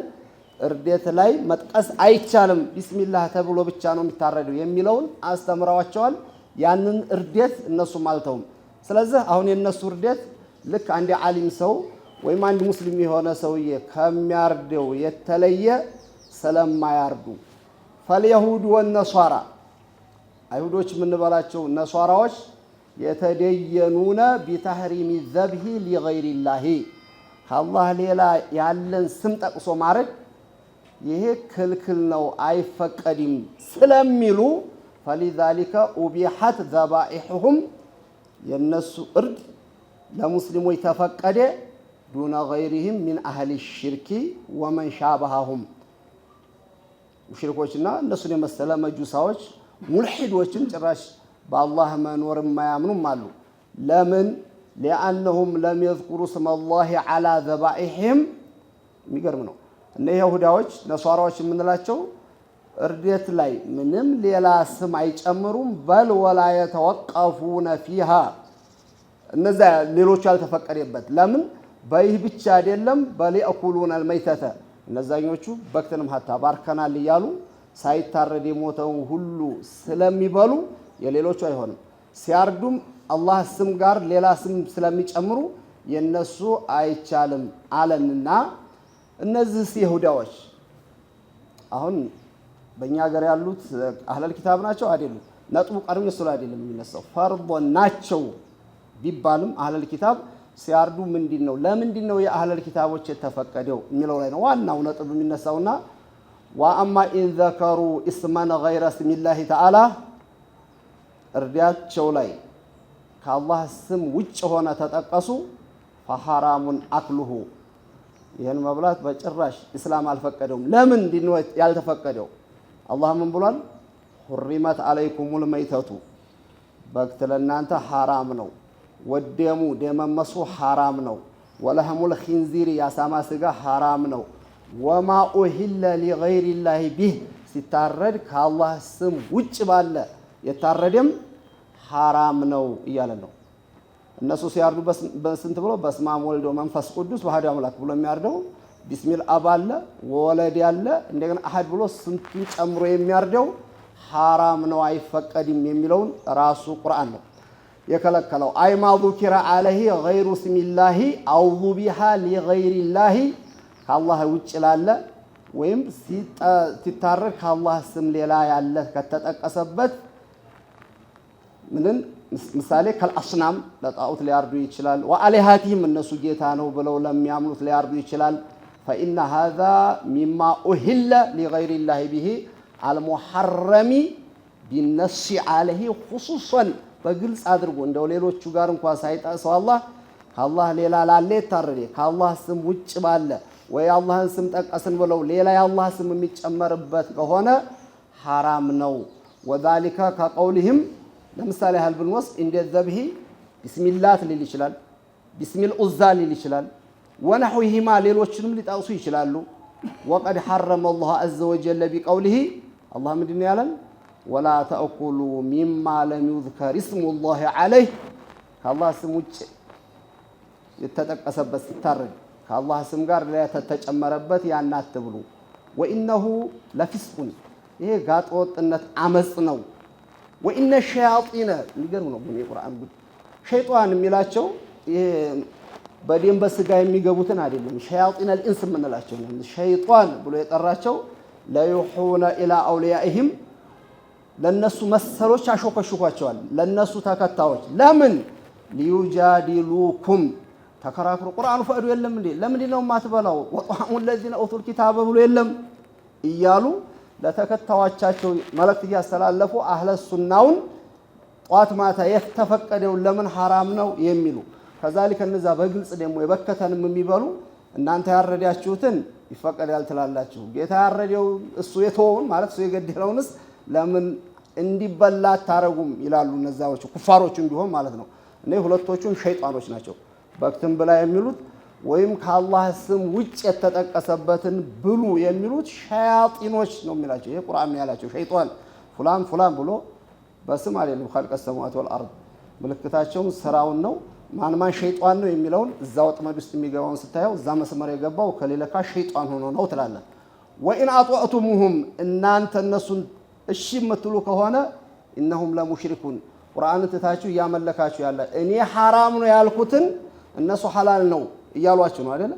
እርዴት ላይ መጥቀስ አይቻልም ቢስሚላህ ተብሎ ብቻ ነው የሚታረደው የሚለውን አስተምራዋቸዋል ያንን እርዴት እነሱም አልተውም ስለዚህ አሁን የነሱ እርዴት ልክ አንድ ዓሊም ሰው ወይም አንድ ሙስሊም የሆነ ሰውዬ ከሚያርደው የተለየ ስለማያርዱ فاليهود والنصارى አይሁዶች ምን በላቸው ነሷራዎች የተደየኑነ بتحريم الذبح لغير الله ከአላህ ሌላ ያለን ስም ጠቅሶ ማረድ ይሄ ክልክል ነው አይፈቀድም ስለሚሉ فلذلك ابيحت ذبائحهم የነሱ እርድ ለሙስሊሞች ተፈቀደ دون غيرهم من اهل الشرك ومن شابههم ሙሽሪኮችና እነሱን የመሰለ መጁሳዎች ሙልሂዶችን ጭራሽ በአላህ መኖር የማያምኑም አሉ ለምን لانهم لم يذكروا اسم الله على ذبائحهم የሚገርም ነው እነ ይሁዳዎች ነሷራዎች የምንላቸው እርዴት ላይ ምንም ሌላ ስም አይጨምሩም በል ወላ يتوقفون فيها እነዛ ሌሎች ያልተፈቀደበት ለምን በይህ ብቻ አይደለም በል ياكلون الميتة እነዛኞቹ በክተንም ሀታ ባርከናል ይያሉ ሳይታረድ የሞተው ሁሉ ስለሚበሉ የሌሎቹ አይሆንም ሲያርዱም አላህ ስም ጋር ሌላ ስም ስለሚጨምሩ የነሱ አይቻልም አለንና እነዚህ ይሁዳዎች አሁን በእኛ ሀገር ያሉት አህለል ኪታብ ናቸው አይደሉም ነጥቡ ቀርም እሱ ላይ አይደለም የሚነሳው ፈርዶ ናቸው ቢባልም አህለል ኪታብ ሲያርዱ ምንድነው ለምንድነው የአህለል ኪታቦች የተፈቀደው የሚለው ላይ ነው ዋናው ነጥብ የሚነሳውና واما ان ذكروا اسما غير اسم الله تعالى እርዳቸው ላይ ከአላህ ስም ውጭ ሆነ ተጠቀሱ فحرام اكله ይሄን መብላት በጭራሽ እስላም አልፈቀደውም ለምን እንዲነው ያልተፈቀደው አላህ ምን ብሏል حرمت عليكم الميتة በክት ለናንተ حرام ነው ወደሙ ደመመሱ حرام ነው ولحم الخنزير ያሳማ ስጋ حرام ነው وما أهل لغير الله به ሲታረድ ከአላህ ስም ውጭ ባለ የታረደም حرام ነው እያለ ነው እነሱ ሲያርዱ በስንት ብሎ በስማም ወልዶ መንፈስ ቅዱስ ወሐደ አምላክ ብሎ የሚያርደው ቢስሚል አባለ ወለድ ያለ እንደገና አሐድ ብሎ ስንቱን ጨምሮ የሚያርደው حرام ነው አይፈቀድም የሚለውን ራሱ ቁርአን ነው የከለከለው አይማ ذكر عليه غير اسم الله او ذبح لغير الله ከአላህ ውጭ ላለ ወይም ሲታረድ ከአላህ ስም ሌላ ያለ ከተጠቀሰበት ምንን ምሳሌ ከልአስናም ለጣዖት ሊያርዱ ይችላል። ወአሊሃቲህም እነሱ ጌታ ነው ብለው ለሚያምኑት ሊያርዱ ይችላል። فإن هذا مما أهل لغير الله به المحرم بالنص عليه خصوصا በግልጽ አድርጎ እንደው ሌሎቹ ጋር እንኳን ሳይጣሰው ከአላህ ሌላ ላለ ይታረደ ከአላህ ስም ውጭ ባለ ወይ አላህን ስም ጠቀስን ብለው ሌላ የአላህ ስም የሚጨመርበት ከሆነ ሐራም ነው። وذلك كقولهم ለምሳሌ ያህል ብንወስድ እንደ ዘብሂ ቢስሚላህ ሊል ይችላል፣ ቢስሚል ኡዛ ሊል ይችላል። ወነሁይሂማ ሌሎችንም ሊጣውሱ ይችላሉ። وقد حرم الله عز وجل بقوله الله ምንድነው ያለን? ولا تأكلوا مما لم يذكر اسم الله عليه ከአላህ ስም ውጭ የተጠቀሰበት ሲታረድ ከአላህ ስም ጋር ለተጨመረበት ያን አትብሉ። وإنه لفسق ይሄ ጋጥ ወጥነት አመጽ ነው። وإن الشياطين የሚገርም ነው። የቁርአን ጉድ ሸይጣን የሚላቸው ይሄ በደም በስጋ የሚገቡትን አይደለም። ሸያጢን الانس የምንላቸው ነው። ሸይጣን ብሎ የጠራቸው ለይሁነ ኢላ አውሊያኢሂም ለነሱ መሰሎች አሾከሹኳቸዋል። ለነሱ ተከታዮች ለምን ሊዩጃዲሉኩም ተከራክሩ ቁርአኑ ፈቅዶ የለም እንዴ ለምንድን ነው ማትበላው ወጣሙ الذين اوتوا الكتاب ብሎ የለም እያሉ ለተከታዮቻቸው መልእክት ያስተላለፉ አህለ ሱናውን ጧት ማታ የተፈቀደው ለምን ሐራም ነው የሚሉ ከዛሊከ እነዛ በግልጽ ደግሞ የበከተንም የሚበሉ እናንተ ያረዳችሁትን ይፈቀዳል ትላላችሁ ጌታ ያረደው እሱ የተወውን ማለት እሱ የገደለውንስ ለምን እንዲበላ ታረጉም ይላሉ እነዛዎች ኩፋሮቹም ቢሆን ማለት ነው። እነዚህ ሁለቶቹም ሸይጣኖች ናቸው። በክተም በላ የሚሉት ወይም ከአላህ ስም ውጭ የተጠቀሰበትን ብሉ የሚሉት ሸያጢኖች ነው የሚላቸው። ይሄ ቁርአን ነው ያላቸው። ሸይጣን ፉላን ፉላን ብሎ በስም አይደለም خلق السماوات والارض ምልክታቸው ስራውን ነው። ማን ሸይጣን ነው የሚለውን እዛው ወጥመድ ውስጥ የሚገባውን ስታየው እዛ መስመር የገባው ከሌለካ ሸይጣን ሆኖ ነው ትላለህ። وإن أطعتموهم እናንተ እነሱን እሺ የምትሉ ከሆነ إنهم لمشركون ቁርአን ተታችሁ ያመለካችሁ ያለ እኔ ሐራም ነው ያልኩትን እነሱ ሐላል ነው እያሏችሁ ነው አይደል?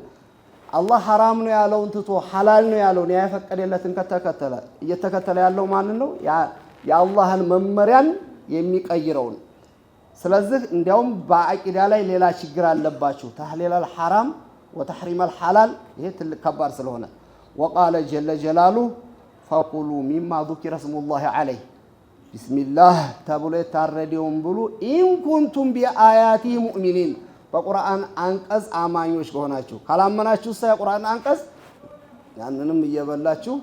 አላህ ሐራም ነው ያለውን ትቶ ሐላል ነው ያለውን ያፈቀደለትን ከተከተለ እየተከተለ ያለው ማን ነው? የአላህን መመሪያን የሚቀይረውን። ስለዚህ እንዲያውም በአቂዳ ላይ ሌላ ችግር አለባችሁ። ተህሊል ሐራም ወተህሪም ሐላል ይሄ ትልቅ ከባድ ስለሆነ وقال جل جلاله فكلوا مما ذكر اسم الله عليه بسم الله ተብሎ የታረደውን ብሉ إن كنتم بآياته مؤمنين በቁርአን አንቀጽ አማኞች ከሆናችሁ ካላመናችሁ የቁርአን አንቀጽ ያንንም እየበላችሁ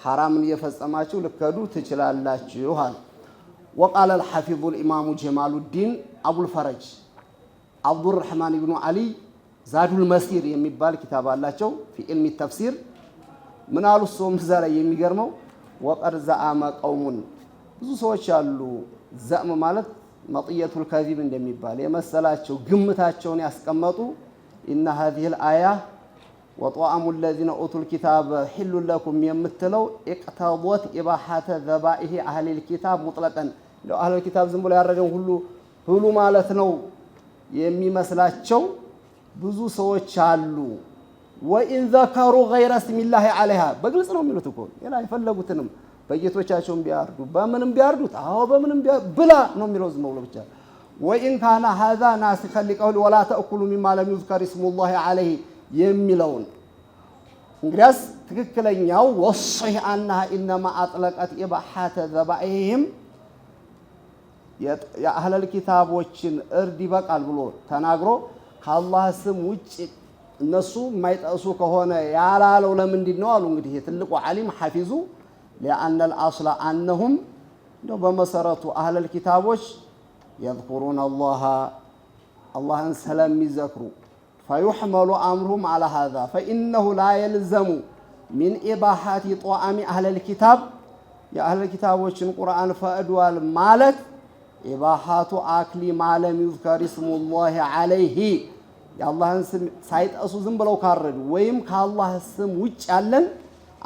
ሐራምን እየፈጸማችሁ ልከዱ ትችላላችሁ አለ። وقال الحافظ الإمام جمال الدين أبو الفرج عبد الرحمن بن علي زاد المسير የሚባል ኪታብ አላቸው في علم التفسير ምን አሉ ሶም ዘራ የሚገርመው وقد زعم قوم ብዙ ሰዎች አሉ ዘዕም ማለት መጥየቱል ከዚብ እንደሚባል የመሰላቸው ግምታቸውን ያስቀመጡ إن هذه الآية وطعام الذين أوتوا الكتاب حل لكم የምትለው اقتضت إباحة ذبائح أهل الكتاب مطلقا لو أهل الكتاب ዝም ብሎ ያረደው ሁሉ ማለት ነው የሚመስላቸው ብዙ ሰዎች አሉ። وإن ذكروا غير اسم الله عليها በግልጽ ነው የሚሉት እኮ ሌላ ይፈልጉትንም በየቶቻቸውን ቢያርዱ በምንም ቢያርዱት አዎ በምንም ብላ ነው የሚለው ዝም ብሎ ብቻ وإن كان هذا ناسخا لقول ولا تأكلوا مما لم يذكر اسم الله عليه የሚለውን እንግዲያስ ትክክለኛው ወصح أنها إنما أطلقت إباحة ذبائحهم የአህለ الكتابዎችን እርድ ይበቃል ብሎ ተናግሮ ከአላህ ስም ውጭ እነሱ የማይጠሱ ከሆነ ያላለው ለምንድን ነው አሉ። እንግዲህ ትልቁ ዓሊም ሐፊዙ لأن الأصل أنهم لو بمسرته أهل الكتابوش يذكرون الله سلام يذكروا فيحمل أمرهم على هذا فإنه لا يلزم من إباحة طعام أهل الكتاب يا أهل الكتابوش القرآن فأدوال مالك إباحة أكل ما لم يذكر اسم الله عليه يا الله سايت أسوزن بلو كارد ويم كالله اسم وجعلن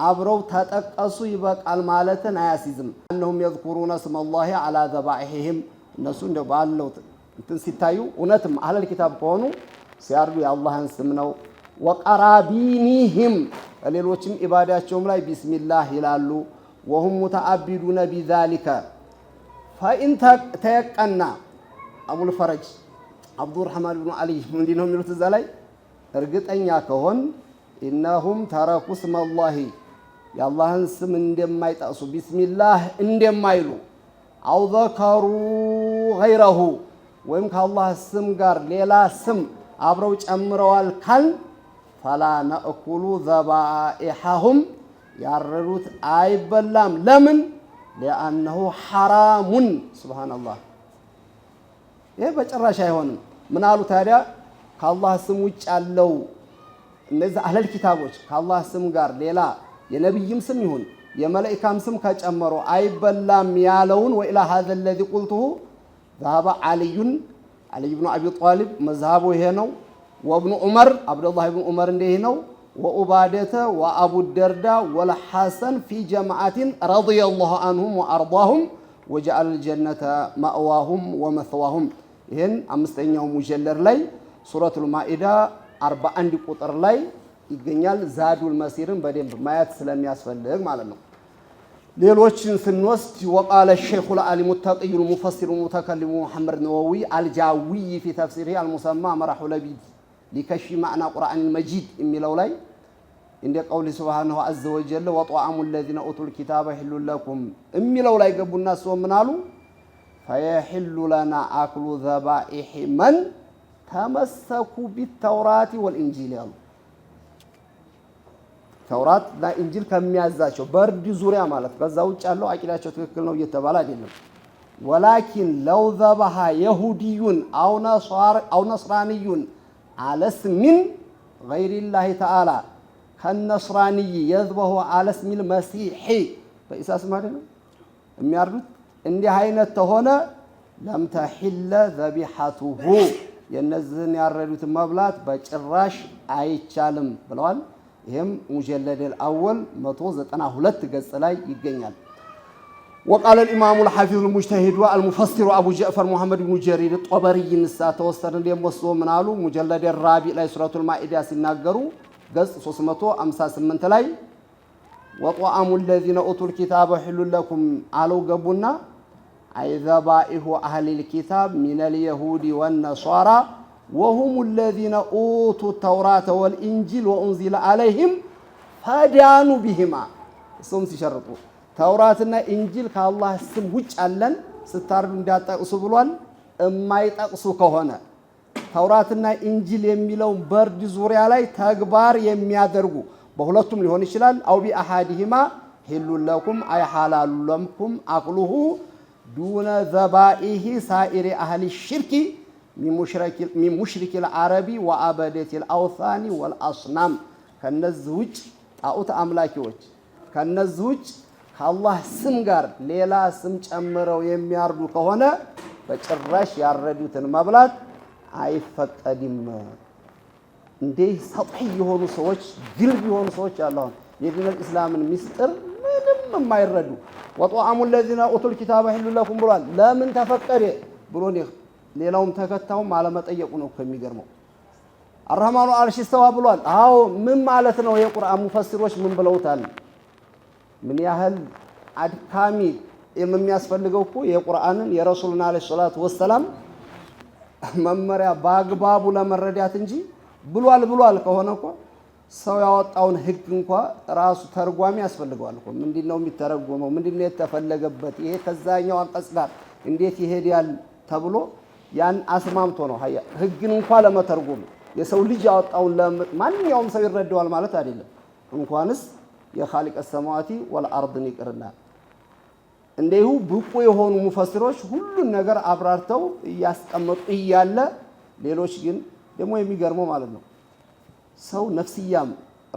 አብረው ተጠቀሱ ይበቃል ማለትን አያሲዝም። انهم يذكرون اسم الله على ذبائحهم እነሱ እንደው ባለው እንትን ሲታዩ እውነትም አህለል ኪታብ ከሆኑ ሲያርዱ የአላህን ስም ነው። ወቀራቢኒህም ሌሎችም ኢባዳቸውም ላይ ቢስሚላህ ይላሉ። وهم متعبدون بذلك ፈኢን ተየቀና አቡል ፈረጅ አብዱራህማን ብኑ አሊ ምንድን ነው የሚሉት እዛ ላይ እርግጠኛ ከሆን ኢነሁም ተረኩ ስመላሂ የአላህን ስም እንደማይጠቅሱ ቢስሚላህ እንደማይሉ አው ዘከሩ ገይረሁ ወይም ከአላህ ስም ጋር ሌላ ስም አብረው ጨምረዋል ካል ፈላ ነእኩሉ ዘባኢሐሁም ያረዱት አይበላም ለምን ሊአነሁ ሐራሙን ሱብሃነላህ ይሄ በጭራሽ አይሆንም ምን አሉ ታዲያ ከአላህ ስም ውጭ ያለው እነዚህ አህለል ኪታቦች ከአላህ ስም ጋር ሌላ የነብይም ስም ይሁን የመላእክታም ስም ከጨመሩ አይበላም ያለውን ወኢላ هذا الذي قلته ذهب علي بن ابي طالب مذهبه ይሄ ነው وابن عمر عبد الله بن عمر እንዲህ ነው وعباده وابو الدرداء والحسن في جماعه رضي الله عنهم وارضاهم وجعل الجنه مأواهم ومثواهم ይሄን አምስተኛው ሙጀለር ላይ ሱረቱል ማኢዳ 41 ቁጥር ላይ ይገኛል ዛዱል መሲርን በደንብ ማየት ስለሚያስፈልግ ማለት ነው ሌሎችን ስንወስድ وقال الشيخ العالم التقي المفسر المتكلم محمد النووي الجاوي في تفسيره المسمى مرح لبيد لكشف معنى قرآن المجيد የሚለው ላይ እንደ ቀውሊ سبحانه عز وجل وطعام الذين اوتوا الكتاب حل لكم የሚለው ላይ ገቡና ሰው ምን አሉ فيحل لنا اكل ذبائح من تمسكوا بالتوراة والانجيل ያሉ ተውራት እና እንጂል ከሚያዛቸው በርድ ዙሪያ ማለት ከዛ ውጭ ያለው አቂዳቸው ትክክል ነው እየተባለ አይደለም ولكن لو ذبح يهودي او نصراني على اسم غير الله تعالى كالنصراني يذبح على اسم المسيح በኢሳስ ማለት ነው የሚያርዱት እንዲህ አይነት ተሆነ لم تحل ذبيحته የነዚህን ያረዱት መብላት በጭራሽ አይቻልም ብለዋል ይሄም ሙጀለድ الأول 192 ገጽ ላይ ይገኛል وقال الامام الحافظ المجتهد والمفسر ابو جعفر محمد بن جرير الطبري ተወሰነ እንደምወስዶ ምናሉ ሙጀለድ الرابع ላይ ሱረቱል ማኢዳ ሲናገሩ ገጽ 358 ላይ وطعام الذين اوتوا الكتاب حل لكم አለው ገቡና أي ذبائح أهل الكتاب من اليهود والنصارى وهم الذين أوتوا التوراة والإنجيل وأنزل عليهم فدانوا بهما اسم ሲሸርጡ ተውራትና ኢንጂል ከአላህ ስም ውጭ አለን ስታርዱ እንዳጣቅሱ ብሏል የማይጠቅሱ ከሆነ ተውራትና ኢንጂል የሚለው በርድ ዙሪያ ላይ ተግባር የሚያደርጉ በሁለቱም ሊሆን ይችላል አው ቢአሐዲሂማ ሂሉ ለኩም አይ ሐላሉ ለኩም አቅሉሁ دون ذبائح سائر أهل الشرك من مشرك العرب وعبادة الأوثان والأصنام كالنزوج أو تأملاكيوج كالنزوج كالله سمغر ليلا سمج أمرو يمياردو كهونا بچراش ياردو تنمبلات አይፈቀድም እንዴ ሰጥሒ የሆኑ ሰዎች ግልብ የሆኑ ሰዎች አላህ የዲን እስላምን ሚስጥር ምንም የማይረዱ وطعام الذين اوتوا الكتاب حل لكم ብሏል ለምን ተፈቀደ ብሎ ሌላውም ተከታውም አለመጠየቁ ነው ከሚገርመው الرحمن على العرش استوى ብሏል አዎ ምን ማለት ነው የቁርአን ሙፈሲሮች ምን ብለውታል ምን ያህል አድካሚ የሚያስፈልገው እኮ የቁርአንን የረሱልና አለይሂ ሰላቱ ወሰለም መመሪያ በአግባቡ ለመረዳት እንጂ ብሏል ከሆነ እኮ ሰው ያወጣውን ህግ እንኳን ራሱ ተርጓሚ ያስፈልገዋል እኮ ምንድነው የሚተረጎመው ምንድነው የተፈለገበት ይሄ ከዛኛው አንቀጽ ጋር እንዴት ይሄዳል ተብሎ ያን አስማምቶ ነው ህግን እንኳን ለመተርጎም የሰው ልጅ ያወጣውን ማንኛውም ሰው ይረዳዋል ማለት አይደለም እንኳንስ የኻሊቅ السماوات والارض ይቅርና እንደሁ ብቁ የሆኑ ሙፈሲሮች ሁሉን ነገር አብራርተው ያስቀመጡ ይያለ ሌሎች ግን ደግሞ የሚገርመው ማለት ነው ሰው ነፍስያም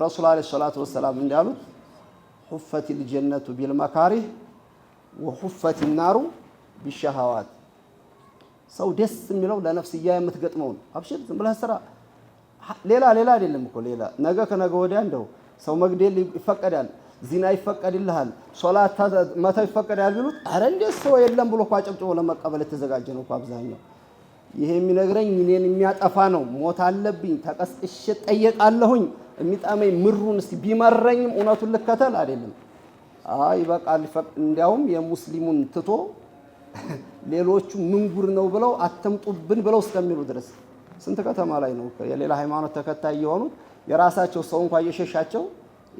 ረሱል አለይሂ ሰላቱ ወሰለም እንዳሉት ሁፈት الجنة بالمكاره وحفت النار بالشهوات ሰው ደስ የሚለው ለነፍስያ የምትገጥመው አብሽር ዝም ብለህ ስራ ሌላ አይደለም እኮ ሌላ ነገ ከነገ ወዲያ እንደው ሰው መግደል ይፈቀዳል ዚና ይፈቀድልሃል ሶላት መታ ይፈቀዳል ቢሉት አረ እንደስ ሰው የለም ብሎ ቋጨብጨው ለመቀበል ተዘጋጀ ነው አብዛኛው ይሄ የሚነግረኝ እኔን የሚያጠፋ ነው ሞት አለብኝ ተቀስቅሽ ጠየቃለሁኝ የሚጣመኝ ምሩን እስቲ ቢመረኝም እውነቱን ልከተል አይደለም አይ በቃ እንዲያውም የሙስሊሙን ትቶ ሌሎቹ ምንጉር ነው ብለው አተምጡብን ብለው እስከሚሉ ድረስ ስንት ከተማ ላይ ነው የሌላ ሃይማኖት ተከታይ የሆኑ የራሳቸው ሰው እንኳን እየሸሻቸው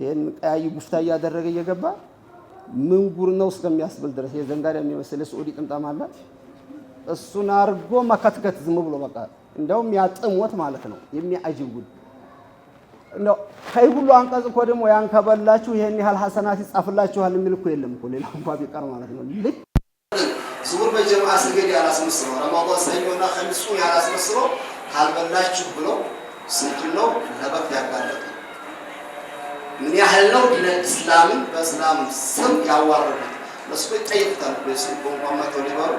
ይሄን ቀያይ ጉፍታ እያደረገ እየገባ ምንጉር ነው እስከሚያስብል ድረስ የዘንጋዳ የሚመስል የሳዑዲ ጥምጣም አለ እሱን አርጎ መከትከት ዝም ብሎ በቃ እንደውም ያጥሞት ማለት ነው የሚያጅቡን እንደው ከይ ሁሉ አንቀጽ እኮ ደግሞ ያን ከበላችሁ ይሄን ያህል ሐሰናት ይጻፍላችኋል የሚል እኮ የለም እኮ ሌላው እንኳን ቢቀር ማለት ነው ልክ ዙር በጀማዓ ስገድ ያላስመስሎ ረመዳን ሰኞና ኸሚሱ ያላስመስሎ ካልበላችሁ ብሎ ስንቱነው ለበክ ያጋለጡ ምን ያህል ነው ለእስላምን በእስላም ስም ያዋረዱት ለሱ ጠይቁታል በስም ቆንቋማቶ ሊባሩ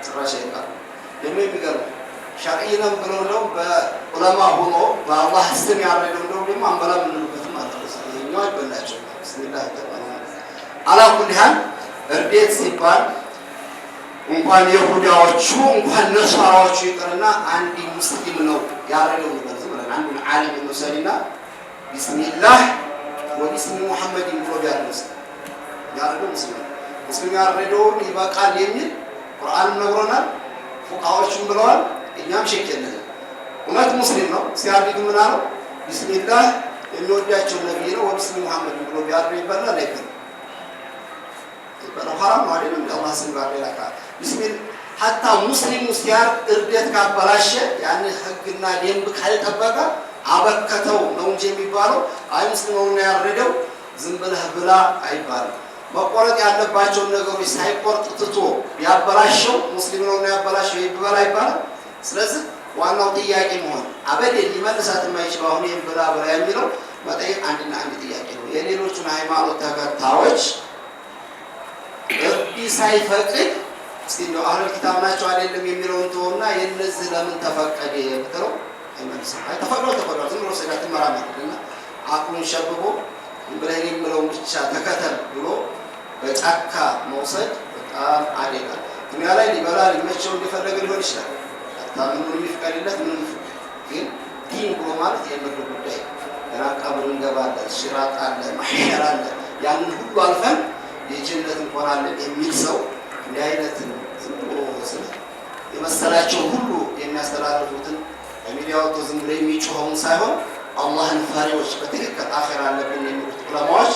ጭራሽ አይቃል የሚገርም ሻቂናም ብሎ ነው በዑለማ ሆኖ በአላህ ስም ያረደው ነው ደግሞ አንበላ ምንሉበት ማለት ነው የኛው ይበላቸው ቢስሚላህ ተባለ አላ ኩል ሀል እርዴት ሲባል እንኳን የሁዳዎቹ እንኳን ነሳራዎቹ ይቀርና አንድ ሙስሊም ነው ያረደው ነው ማለት አንዱ ዓሊም ነው ሰሪና ቢስሚላህ ወቢስሚ ሙሐመድ ብሎ ያርደው ያረደው ሙስሊም ያረደው ይበቃል የሚል ቁርአን ነግሮናል ፉቃዎቹም ብለዋል እኛም ሸክ የለም እውነት ሙስሊም ነው ሲያርድ ምን አለው ቢስሚላህ የሚወዳቸው ነብይ ነው ወቢስሚ ሙሐመድ ብሎ ያርደው ይባላል አይደል በሐራም ነው አይደል አላህ ስም ጋር ሌላ ቢስሚል hatta ሙስሊሙ ሲያርድ እርደት ካበላሸ ያን ህግና ደንብ ካልጠበቀ አበከተው ነው እንጂ የሚባለው አይ ሙስሊሙ ነው ያረደው ዝም ብለህ ብላ አይባልም መቆረጥ ያለባቸው ነገሮች ሳይቆርጥ ትቶ ያበላሸው ሙስሊሙ ነው ያበላሸው ይባል አይባልም ስለዚህ ዋናው ጥያቄ መሆን አበደ ሊመልሳት የማይችለው አሁን ይሄን ብላ ብላ የሚለው መጠየቅ አንድና አንድ ጥያቄ ነው የሌሎቹን ሃይማኖት ተከታዮች እርዲ ሳይፈቅድ ሲለው አሁን ኪታብ ናቸው አይደለም የሚለውን ተውና የነዚህ ለምን ተፈቀደ ብትለው አይመልስም ተፈቅዶ ዝም ብሎ ሰጋት መራመድና አቁን ሸብቦ ብለህ የሚለውን ብቻ ተከተል ብሎ በጫካ መውሰድ በጣም አደጋ ዱንያ ላይ ሊበላ ሊመቸው እንደፈለገ ሊሆን ይችላል ታምኑ ይፍቀድለት ምን ግን ዲን ብሎ ማለት የምድር ጉዳይ ተራቀብን እንገባለን ሲራጥ አለ ማህሸር አለ ያንን ሁሉ አልፈን የጀነት እንቆራለን የሚል ሰው ለአይነት ዝም ብሎ የመሰላቸው ሁሉ የሚያስተላልፉትን በሚዲያው ዝም ብሎ የሚጮኸውን ሳይሆን አላህን ፈሪዎች በትክክል አኺራ አለብን የሚሉት ዑለማዎች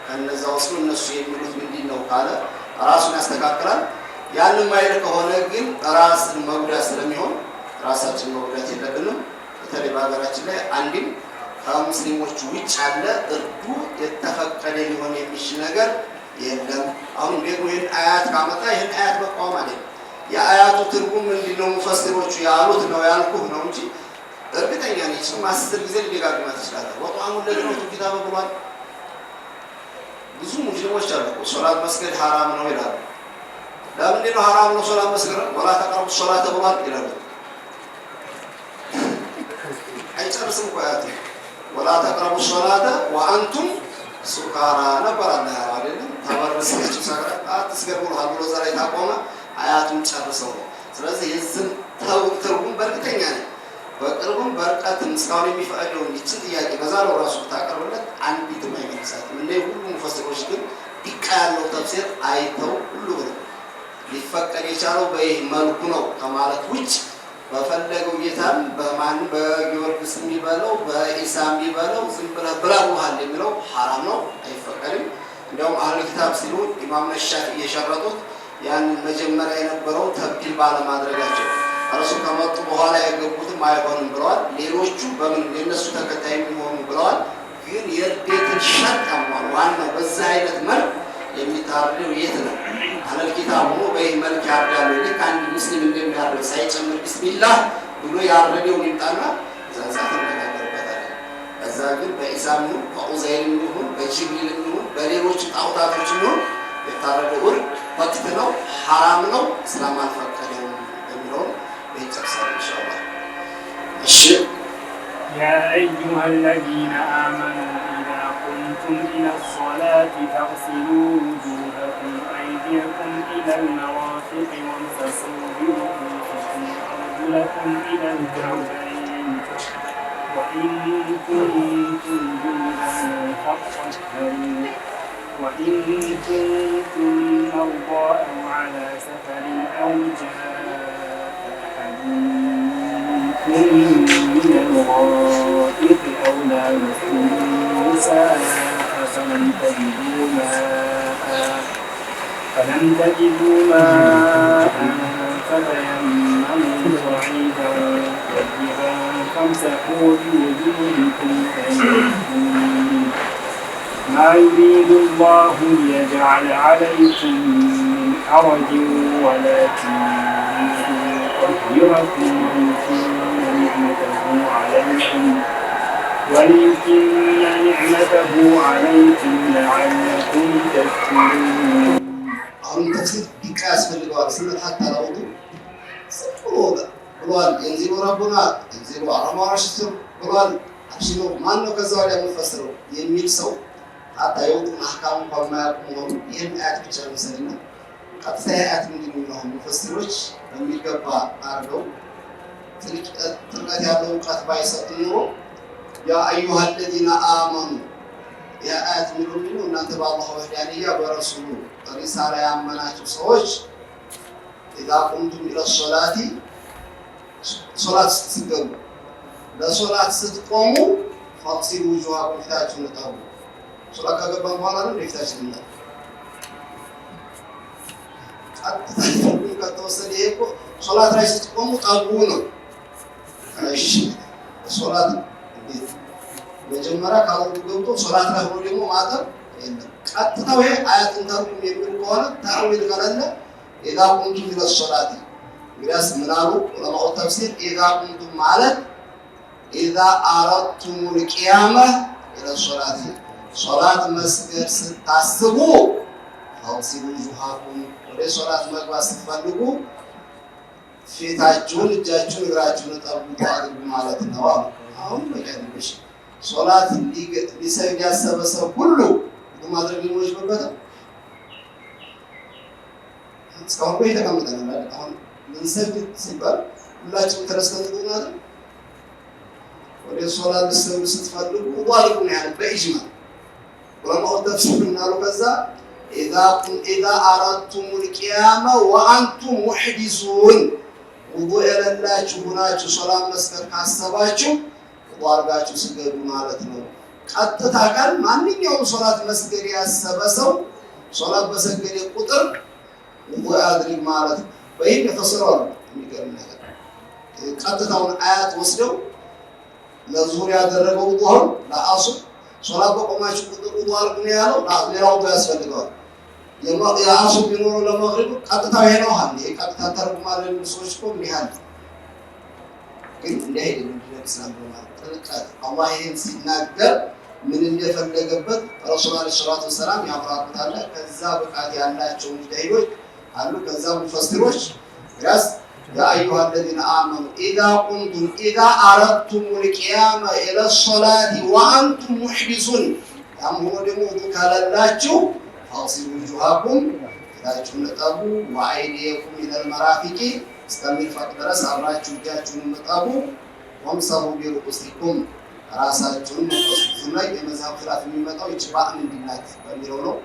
ከነዛ ወስኑ እነሱ የሚሉት ምንድነው ካለ ራሱን ያስተካክላል ያንን ማይል ከሆነ ግን ራስን መጉዳት ስለሚሆን ራሳችን መጉዳት የለብንም በተለይ በሀገራችን ላይ አንድም ከሙስሊሞች ውጭ ያለ እርዱ የተፈቀደ ሊሆን የሚችል ነገር የለም አሁን ደግሞ ይሄን አያት ካመጣ ይሄን አያት መቃወም አይደለም የአያቱ ትርጉም ምንድነው ሙፈሲሮቹ ያሉት ነው ያልኩህ ነው እንጂ እርግጠኛ ነኝ እሱም 10 ጊዜ ሊጋግማት ይችላል ወጣሙ ለግኖቱ ኪታብ ብሏል ብዙ ሙስሊሞች አሉ ሶላት መስገድ حرام ነው ይላሉ ለምን ነው حرام ነው ሶላት መስገድ ወላ ተቀርቡ ሶላት ብሏል ይላሉ አይጨርስም ቆያት ወላ ተቀርቡ ሶላት ወአንቱም ሱካራ ነበርና አይደለም ተበረሰችሁ ሰግራት አትስገዱ ብሎ ዛሬ ታቆመ አያቱን ጨርሰው ስለዚህ የዝም ተውትሩም በርግጠኛ ነኝ በቅርቡም በርቀትም እስካሁን የሚፈቀደው እንዲችን ጥያቄ በዛሬው ራሱ ታቀርብለት አንዲትም አይመልሳትም እንደ ሁሉ ሙፈሲሮች ግን ዲቃ ያለው ተፍሲር አይተው ሁሉ ነው ሊፈቀድ የቻለው በይህ መልኩ ነው ከማለት ውጭ በፈለገው ጌታም በማን በጊዮርጊስ የሚበለው በኢሳ የሚበለው ዝም ብለህ ብላውሃል የሚለው حرام ነው አይፈቀድም እንደውም አህሉ ኪታብ ሲሉ ኢማም ነሻፊ የሸረጡት ያን መጀመሪያ የነበረው ተብዲል ባለ ማድረጋቸው እርሱ ከመጡ በኋላ የገቡትም አይሆንም ብለዋል ሌሎቹ በምን የነሱ ተከታይ የሚሆኑ ብለዋል ግን የርዴትን ሸጣም ዋናው በዛ አይነት መልክ የሚታረደው የት ነው አህሉ ኪታብ ሆኖ በይህ መልክ ያርዳሉ ልክ አንድ ሙስሊም እንደሚያርድ ሳይጨምር ቢስሚላህ ብሎ ያረደው ይምጣና ዘንሳት እንደነበረበታል እዛ ግን በኢሳም ነው በኡዘይር ነው በጅብሪል ነው በሌሎች ጣውታቶች ነው የታረደው ወቅት ነው حرام ነው እስላም አልፈቀደው የሚለው በይጨርሳል ኢንሻአላህ እሺ يا أيها الذين آمنوا إذا قمتم إلى الصلاة فاغسلوا وجوهكم وأيديكم إلى المرافق وامسحوا برؤوسكم وأرجلكم إلى الكعبين وإن كنتم جنبا فاطهروا وإن كنتم مرضى أو على سفر أو جاء أحد منكم من الغائط أو لامستم النساء فلم تجدوا ماء فتيمموا صعيدا طيبا فامسحوا بوجوهكم وأيديكم ما يريد الله ليجعل عليكم من حرج ولكن يطهركم وليتم نعمته عليكم لعلكم تشكرون. አሁን ተፍሲር ዲቃ ያስፈልገዋል ስንል ሀታ ለውጡ ሰጥቶታ ብሏል። የንዚሉ ረቡና የንዚሉ አረማራሽ ብሏል። አሽኖ ማን ነው ከዛ ወዲያ የሚፈስረው የሚል ሰው ሀታ የውጡ ማህካም እንኳን ማያውቁ መሆኑ ይህን አያት ብቻ መሰልና ቀጥታ አያት ምንድን ነው ሙፈሲሮች በሚገባ አድርገው ጥልቀት ያለው እውቀት ባይሰጥ ኑሮ ያ አዩሃ አለዚነ አመኑ የአያት ምንድን ነው እናንተ በአላህ ወህዳንያ በረሱሉ ሪሳላ ያመናችሁ ሰዎች ኢዛ ቁምቱም ኢለ ሶላቲ ሶላት ስትገቡ ለሶላት ስትቆሙ ፈግሲሉ ውጁሃኩም ፊታችሁን እጠቡ። ሶላት ከገባን በኋላ ነው ፊታችንን እናጥብ። ቀጥታ ከተወሰደ ይሄ እኮ ሶላት ላይ ስትቆሙ ጠቡ ነው። እሺ ሶላት እንዴት መጀመሪያ ካውዱ ገብቶ ሶላት ላይ ሆኖ ደግሞ ማጠብ የለም። ቀጥታው ይሄ አያትን ተርጉም የሚል ከሆነ ታዊል ካላለ ኢዛ ቁምቱም ኢለ ሶላቲ ግራስ ምናሉ ዑለማው ተፍሲር ኢዛ ቁምቱም ማለት ኢዛ አረቱሙል ቂያማ ኢለ ሶላቲ ሶላት መስገድ ስታስቡ ፈግሲሉ ውጁሃኩም ወደ ሶላት መግባት ስትፈልጉ ፊታችሁን እጃችሁን እግራችሁን እጠቡ አድርጉ ማለት ነው። አሁን በቀንሽ ሶላት ሊሰግድ ያሰበ ሰው ሁሉ ማድረግ ሊኖርበት እስካሁን ቆይ ተቀምጠናል። አሁን ልንሰግድ ሲባል ሁላችንም ተነስተን እንቆማለን። ወደ ሶላት ልትሰግዱ ስትፈልጉ ዋልቁ ነው ያለው በኢጅማ ወላሁ ተፍሲር እናሉ ከዛ ኢዛ አረቱሙል ቂያማ ወአንቱም ሙሕዲሱን ውዱእ የሌላችሁ ሁናችሁ ሶላት መስገድ ካሰባችሁ ውዱእ አድርጋችሁ ስገዱ ማለት ነው። ቀጥታ ቀን ማንኛውም ሶላት መስገድ ያሰበ ሰው ሶላት በሰገደ ቁጥር ውዱእ አድርግ ማለት ነው። በይን ተፈስሯል። የሚገርም ነገር ቀጥታውን አያት ወስደው ለዙር ያደረገው ውዱእ ለአሱር ሶላት በቆማችሁ ቁጥር ውዱእ አድርጉ ነው ያለው። ሌላው ውዱእ ያስፈልገዋል። የአሱር ቢኖር ለመግሪብ ቀጥታው ይሄ ነው አለ። ቀጥታ ተርጉማለን ሰዎች እኮ ምን ያህል ግን እንደሄደ እንደሰላም በማለት ጥልቀት አላህ ይሄን ሲናገር ምን እንደፈለገበት ረሱል አለይሂ ሰላቱ ወሰላም ያብራሩታል። ከዛ ብቃት ያላቸው ሙጅተሂዶች አሉ። ከዛ ሙፈሲሮች ራስ ያ አዩሃ الذين آمنوا إذا قمتم إذا أردتم القيام إلى الصلاة وأنتم محدثون ያምሆ ደግሞ ካላላችሁ ፈግሲሉ ውጁሃኩም ፊታችሁን እጠቡ ወአይዲየኩም ኢለል መራፊቂ እስከሚፈቅ ድረስ አብራችሁ እጃችሁን እጠቡ ወምሰሁ ቢሩኡሲኩም ራሳችሁን እጠቡ። ላይ የመዝሐብ ኺላፍ የሚመጣው ይችባእ እንዲናት በሚለው ነው።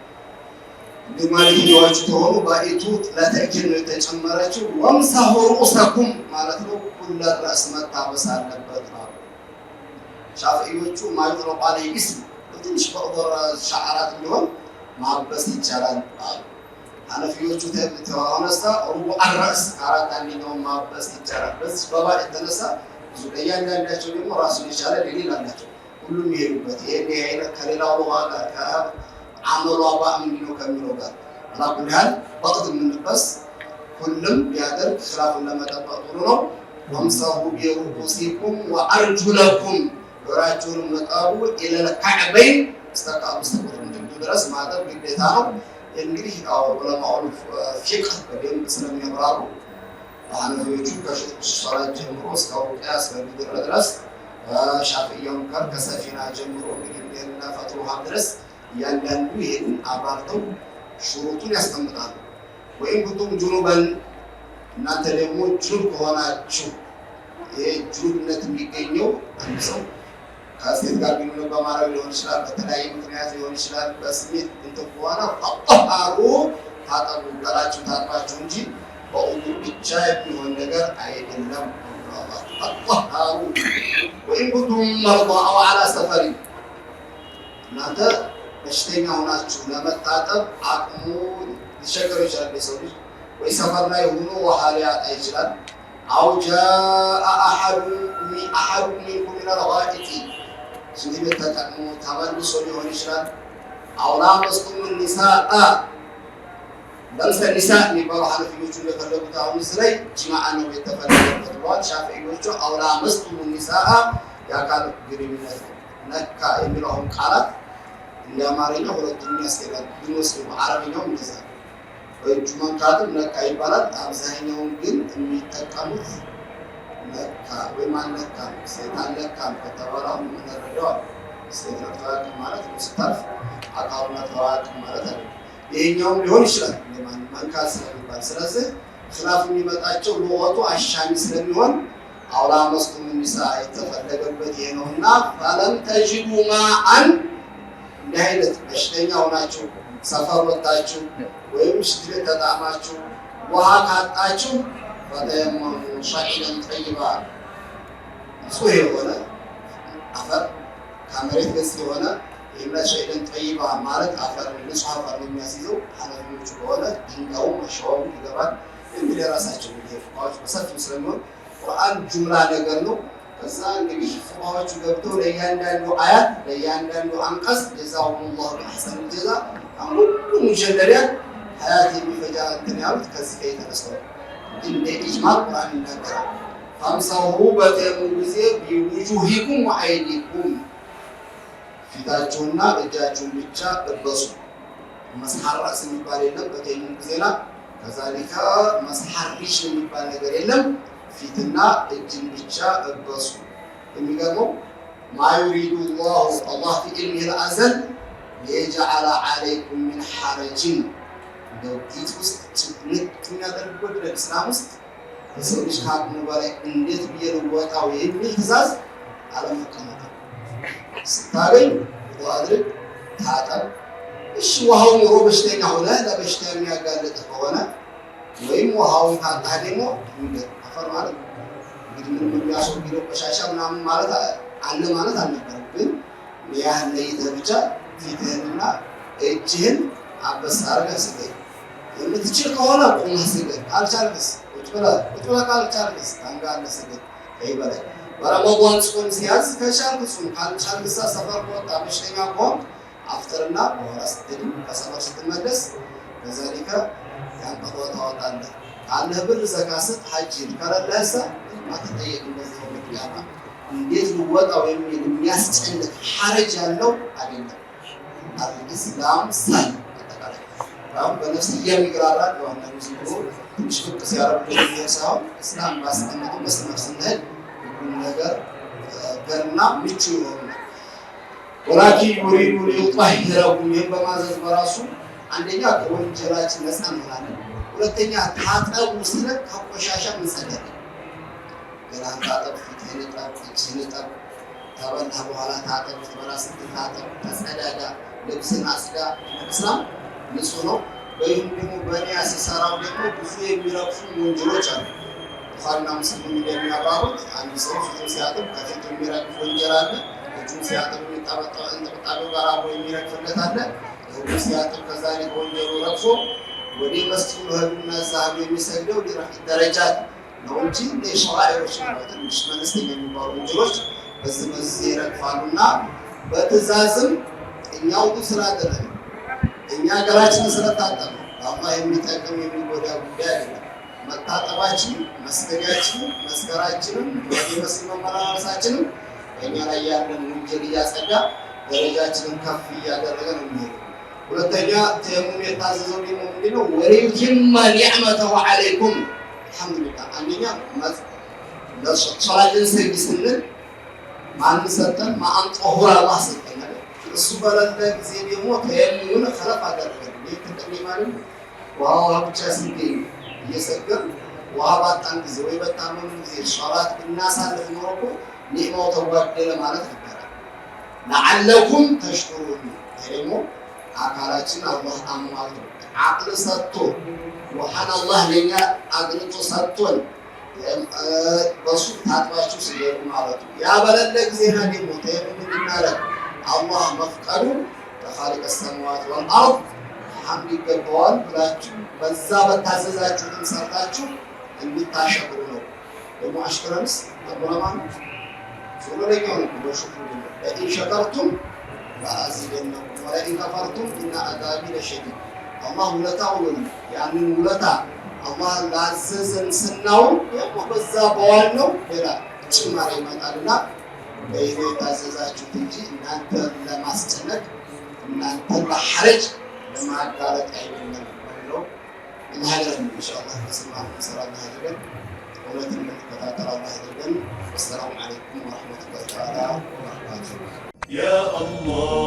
ግማሽ ይዋቹ ተሆኑ ባኢቱ ለተእኪድ ነው የተጨመረችው። ወምሰሁ ሩኡሰኩም ማለት ነው ኩለ ራስ መታበስ አለበት ነው። ሻፊዒዎቹ ማይጥረቁ አለይ እስም ትንሽ በኦር ሻዓራት ቢሆን ማበስ ይቻላል አሉ። ሐነፊዎቹ ተዋነሳ ሩቡ አራስ አራት አንደኛው ማበስ ይቻላል። በዚህ በባድ የተነሳ ብዙ ለያንዳንዳቸው ደግሞ ራሱን የቻለ ደሊል አላቸው። ሁሉም ይሄዱበት ይሄ አይነት ከሌላው ዋጋ ከአመሉ አባም እንዲኖ ከሚለው ጋር አላኩል ያህል ወቅት የምንበስ ሁሉም ቢያደርግ ኺላፉን ለመጠበቅ ጥሩ ነው። ወምሰሁ ቢሩኡሲኩም ወአርጁለኩም ወራጁን መጣቡ ኢለል ከዕበይን استقام استقرن ድረስ ማድረግ ግዴታ ነው። እንግዲህ ዑለማው ፊቅህ በደንብ ስለሚያብራሩ ሐነፊዎቹ ከሶላት ጀምሮ እስከ ሩቂያ እስከ ድረስ ሻፊዒያው ጋር ከሰፊና ጀምሮ እንግዲህ እና ፈትሩሃ ድረስ እያንዳንዱ ይሄን አብራርተው ሹሩቱን ያስቀምጣሉ። ወይም ኩቱም ጁኑበን እናንተ ደግሞ ጁኑብ ከሆናችሁ ይሄ ጁኑብነት የሚገኘው አንድ ሰው ከሴት ጋር ግንኙነት በማድረግ ሊሆን ይችላል፣ በተለያየ ምክንያት ሊሆን ይችላል። በስሜት እንትን ከሆነ ፈጠሃሩ ታጠቡ፣ ገላችሁ ታጥባችሁ እንጂ በውዱ ብቻ የሚሆን ነገር አይደለም። ፈጠሃሩ ወይም ኩንቱም መርዷ አው ዐላ ሰፈሪ እናንተ በሽተኛ ሆናችሁ ለመታጠብ አቅሙ ሊቸገረው ይችላል። የሰው ልጅ ወይ ሰፈር ላይ ሆኖ ውሃ ሊያጣ ይችላል። አው ጃአ አሐዱ ሚንኩም ሚነል ጋኢጢ ሽንት ቤት ተጠቅሞ ተመልሶ ሊሆን ይችላል። አው ላመስቱም ኒሳአ ለምሳሌ ኒሳ የሚባለው ሐነፊዮቹ እንደፈለጉት አሁን እዚህ ላይ ጅማዓ ነው የተፈለገበት ብለዋል። ሻፊዒዎቹ አው ላመስቱም ኒሳአ የአካል ግንኙነት ነካ የሚለው አሁን ቃላት እንደ አማርኛ ሁለቱም ያስኬዳል። ብንወስድ በአረብኛው እንደዛ በእጁ መንካትም ነካ ይባላል። አብዛኛውን ግን የሚጠቀሙት ነካ ወይም አልነካም፣ ሴት አልነካም ከተባለው ምንረዳው ሴት ነካት ማለት ስታርፍ አካሉን ተዋቅ ማለት አይደለም። ይሄኛውም ሊሆን ይችላል ለማን መንካት ስለሚባል ስለዚህ ኺላፍ የሚመጣቸው ለወጡ አሻሚ ስለሚሆን አውላ መስቱም ኒሳ የተፈለገበት ይሄ ነውና ፈለም ተጅዱ ማአን እንዲህ አይነት በሽተኛ ሆናችሁ ሰፈር ወጣችሁ ወይም ሽንት ቤት ተጣማችሁ ውሃ ካጣችሁ ፈተየመሙ ሸዒደን ጠይባ ንጹህ የሆነ አፈር ከመሬት ገጽ የሆነ ይህነት ሸዒደን ጠይባ ማለት አፈር ንጹህ አፈር ነው የሚያስይዘው። ሐነፊዎቹ ከሆነ ድንጋዩም መሻወሩ ይገባል የሚል የራሳቸው ፉቃዎች በሰፊው ስለሚሆን ቁርአን ጁምላ ነገር ነው። ከዛ እንግዲህ ፉቃዎቹ ገብተው ለእያንዳንዱ አያት ለእያንዳንዱ አንቀጽ ጀዛሁሙላሁ ቢአሕሰኒ ጀዛ ሁሉ ሙጀለዳት ሀያት የሚፈጃ እንትን ያሉት ከዚህ ጋር የተነሳው እንደ ኢጅማል ቁርአን ይናገራል። ፈምሰሁ በተየሙሙ ጊዜ ቢውጁሂኩም ወአይዲኩም ፊታችሁና እጃችሁን ብቻ እበሱ። መስሐር ራስ የሚባል የለም በተየሙሙ ጊዜና ከዛሊካ መስሐር ሪሽ የሚባል ነገር የለም። ፊትና እጅን ብቻ እበሱ። የሚገርመው ማ ዩሪዱ ላሁ አላህ ፊ ዒልሚሂል አዘል ሊየጅዐለ ዐለይኩም ሚን ሐረጅን ፊት ውስጥ ጭንቅ የሚያደርግበት በእስላም ውስጥ የሰው ልጅ ከአቅሙ በላይ እንዴት ብዬ ልወጣው የሚል ትእዛዝ አለመቀመጥ። ስታገኝ ውዱእ አድርግ፣ ታጠብ። እሺ ውሃው ኑሮ በሽተኛ ሆነ ለበሽታ የሚያጋልጥ ከሆነ ወይም ውሃውን ካጣህ ደግሞ እንግዲህ አፈር ማለት እንግዲህ ምንም የሚያስወግደው ቆሻሻ ምናምን ማለት አለ ማለት አልነበረም። ግን ያህል ለይተህ ብቻ ፊትህንና እጅህን አበስ አድርገህ ስገድ። የምትችል ከሆነ ቁመህ ስገድ፣ ካልቻልክስ ቁጭ ብለህ ካልቻልክስ ታንጋለህ ስገድ። ይህ በላይ በረመዷን ጾም ሲያዝ ከቻልክ ጹም፣ ካልቻልክሳ ሰፈር ከወጣ በሽተኛ ከሆንክ አፍጥርና በኋላ ስትሄድም ከሰፈር ስትመለስ ከዛሊከ ያን ቀጥታ ታወጣለህ። ካለህ ብር ዘካ ስጥ፣ ሐጅን ከሌለህሳ አትጠየቅም። በዚህ ነው ምክንያት እንዴት ልወጣው የሚል የሚያስጨንቅ ሐረጅ ያለው አይደለም። አልኢስላም ሳይ አጠቃላይ አሁን በነፍስያ የሚግራራ የሆነ ሙስሊሙ ትንሽ ፍቅ ሲያረጉ የሚያሳው እስላም ባስቀመጡ መስመር ስንሄድ ሁሉ ነገር ገርና ምቹ ይሆናል። ወላኪን ዩሪዱ ሊዩጠሂረኩም ይህን በማዘዝ በራሱ አንደኛ ከወንጀላችን ነፃ እንሆናለን። ሁለተኛ ታጠቡ ሲለ ከቆሻሻ እንጸዳለን። ገላን ታጠብ፣ ፊትህን እጠብ፣ እጅህን እጠብ። ከበላህ በኋላ ታጠብ፣ ስትበላ ስትታጠብ፣ ተጸዳዳ፣ ልብስን አጽዳ። እስላም ንጹህ ነው። ወይም ደግሞ በኒያ ሲሰራው ደግሞ ብዙ የሚረግፉ ወንጀሎች አሉ። ቡኻሪና ሙስሊም እንደሚያብራሩት አንድ ሰው ፊቱን ሲያጥብ ከፊቱ የሚረግፍ ወንጀል አለ። እጁን ሲያጥብ እንጥብጣቢው ጋር አብሮ የሚረግፍለት አለ። እጁ ሲያጥብ ከዛ ላይ ወንጀሉ ረግፎ ወደ መስጂዱ ሄዱና እዛ የሚሰግደው ሊረፊት ደረጃት ነው እንጂ ለሸዋኢሮች ነው። ትንሽ መለስተኛ የሚባሉ ወንጀሎች በዚህ ይረግፋሉና በትእዛዝም እኛው ስላደረገ እኛ ሀገራችንን ስለታጠበ አላህ የሚጠቅም የሚጎዳ ጉዳይ አይደለም። መታጠባችን፣ መስገዳችን፣ መስከራችንም ወደ መስጊድ መመላለሳችንም በእኛ ላይ ያለን ወንጀል እያጸዳ ደረጃችንን ከፍ እያደረገ ነው የሚሄደው። ሁለተኛ ተየሙም የታዘዘው ደግሞ ምንድነው? ወሊዩቲመ ኒዕመተሁ ዐለይኩም አልሐምዱሊላህ። አንደኛ ለሶላትን ሰግድ ስንል ማን ሰጠን? ማን ጠሁር አላህ ሰጠን። እሱ በለለ ጊዜ ደግሞ ተየሙምን ከለፍ አደረገን። ይህ ተጠቅሚ ማለት ውሃ ብቻ ሲገኝ እየሰገር ውሃ ባጣን ጊዜ ወይ በታመምን ጊዜ ሶላት ብናሳልፍ ኖሮ እኮ ኒዕማው ተጓደለ ማለት ነበር። ለዓለኩም ተሽኩሩን ደግሞ አካላችን አላህ አሟልቶ አቅል ሰጥቶ ውሃን አላህ ለኛ አግልጦ ሰጥቶን በሱ ታጥባችሁ ሲገቡ ማለት ነው። ያ በለለ ጊዜና ደግሞ ተየሙም እንድናረግ አላህ መፍቀዱ ለኻሊቅ ሰማዋት ወልአርድ ሐምድ ይገባዋል ብላችሁ በዛ በታዘዛችሁትን ሰርታችሁ እንድታሸክሩ ነው። ደግሞ አሽክረንስ ተቆራማን ሱለለኛው ነው በሽኩሩ ለኢን ሸከርቱም ለአዚደነኩም ወለኢን ከፈርቱም ኢነ አዛቢ ለሸዲድ። አላህ ውለታውን ያንን ውለታ አላህ ላዘዘን ስናውን ደግሞ በዛ በዋል ነው ሌላ ጭማሪ ይመጣልና በይሄ የታዘዛችሁት እንጂ እናንተ ለማስጨነቅ እናንተ ለሐረጅ ለማጋለጥ አይደለም ነው። እናሃለን ኢንሻአላህ በስማን ሰላም ያድርገን ወለትን ተከታተል አላህ ያድርገን። ወሰላሙ አለይኩም ወራህመቱላሂ ተዓላ ወበረካቱሁ። يا الله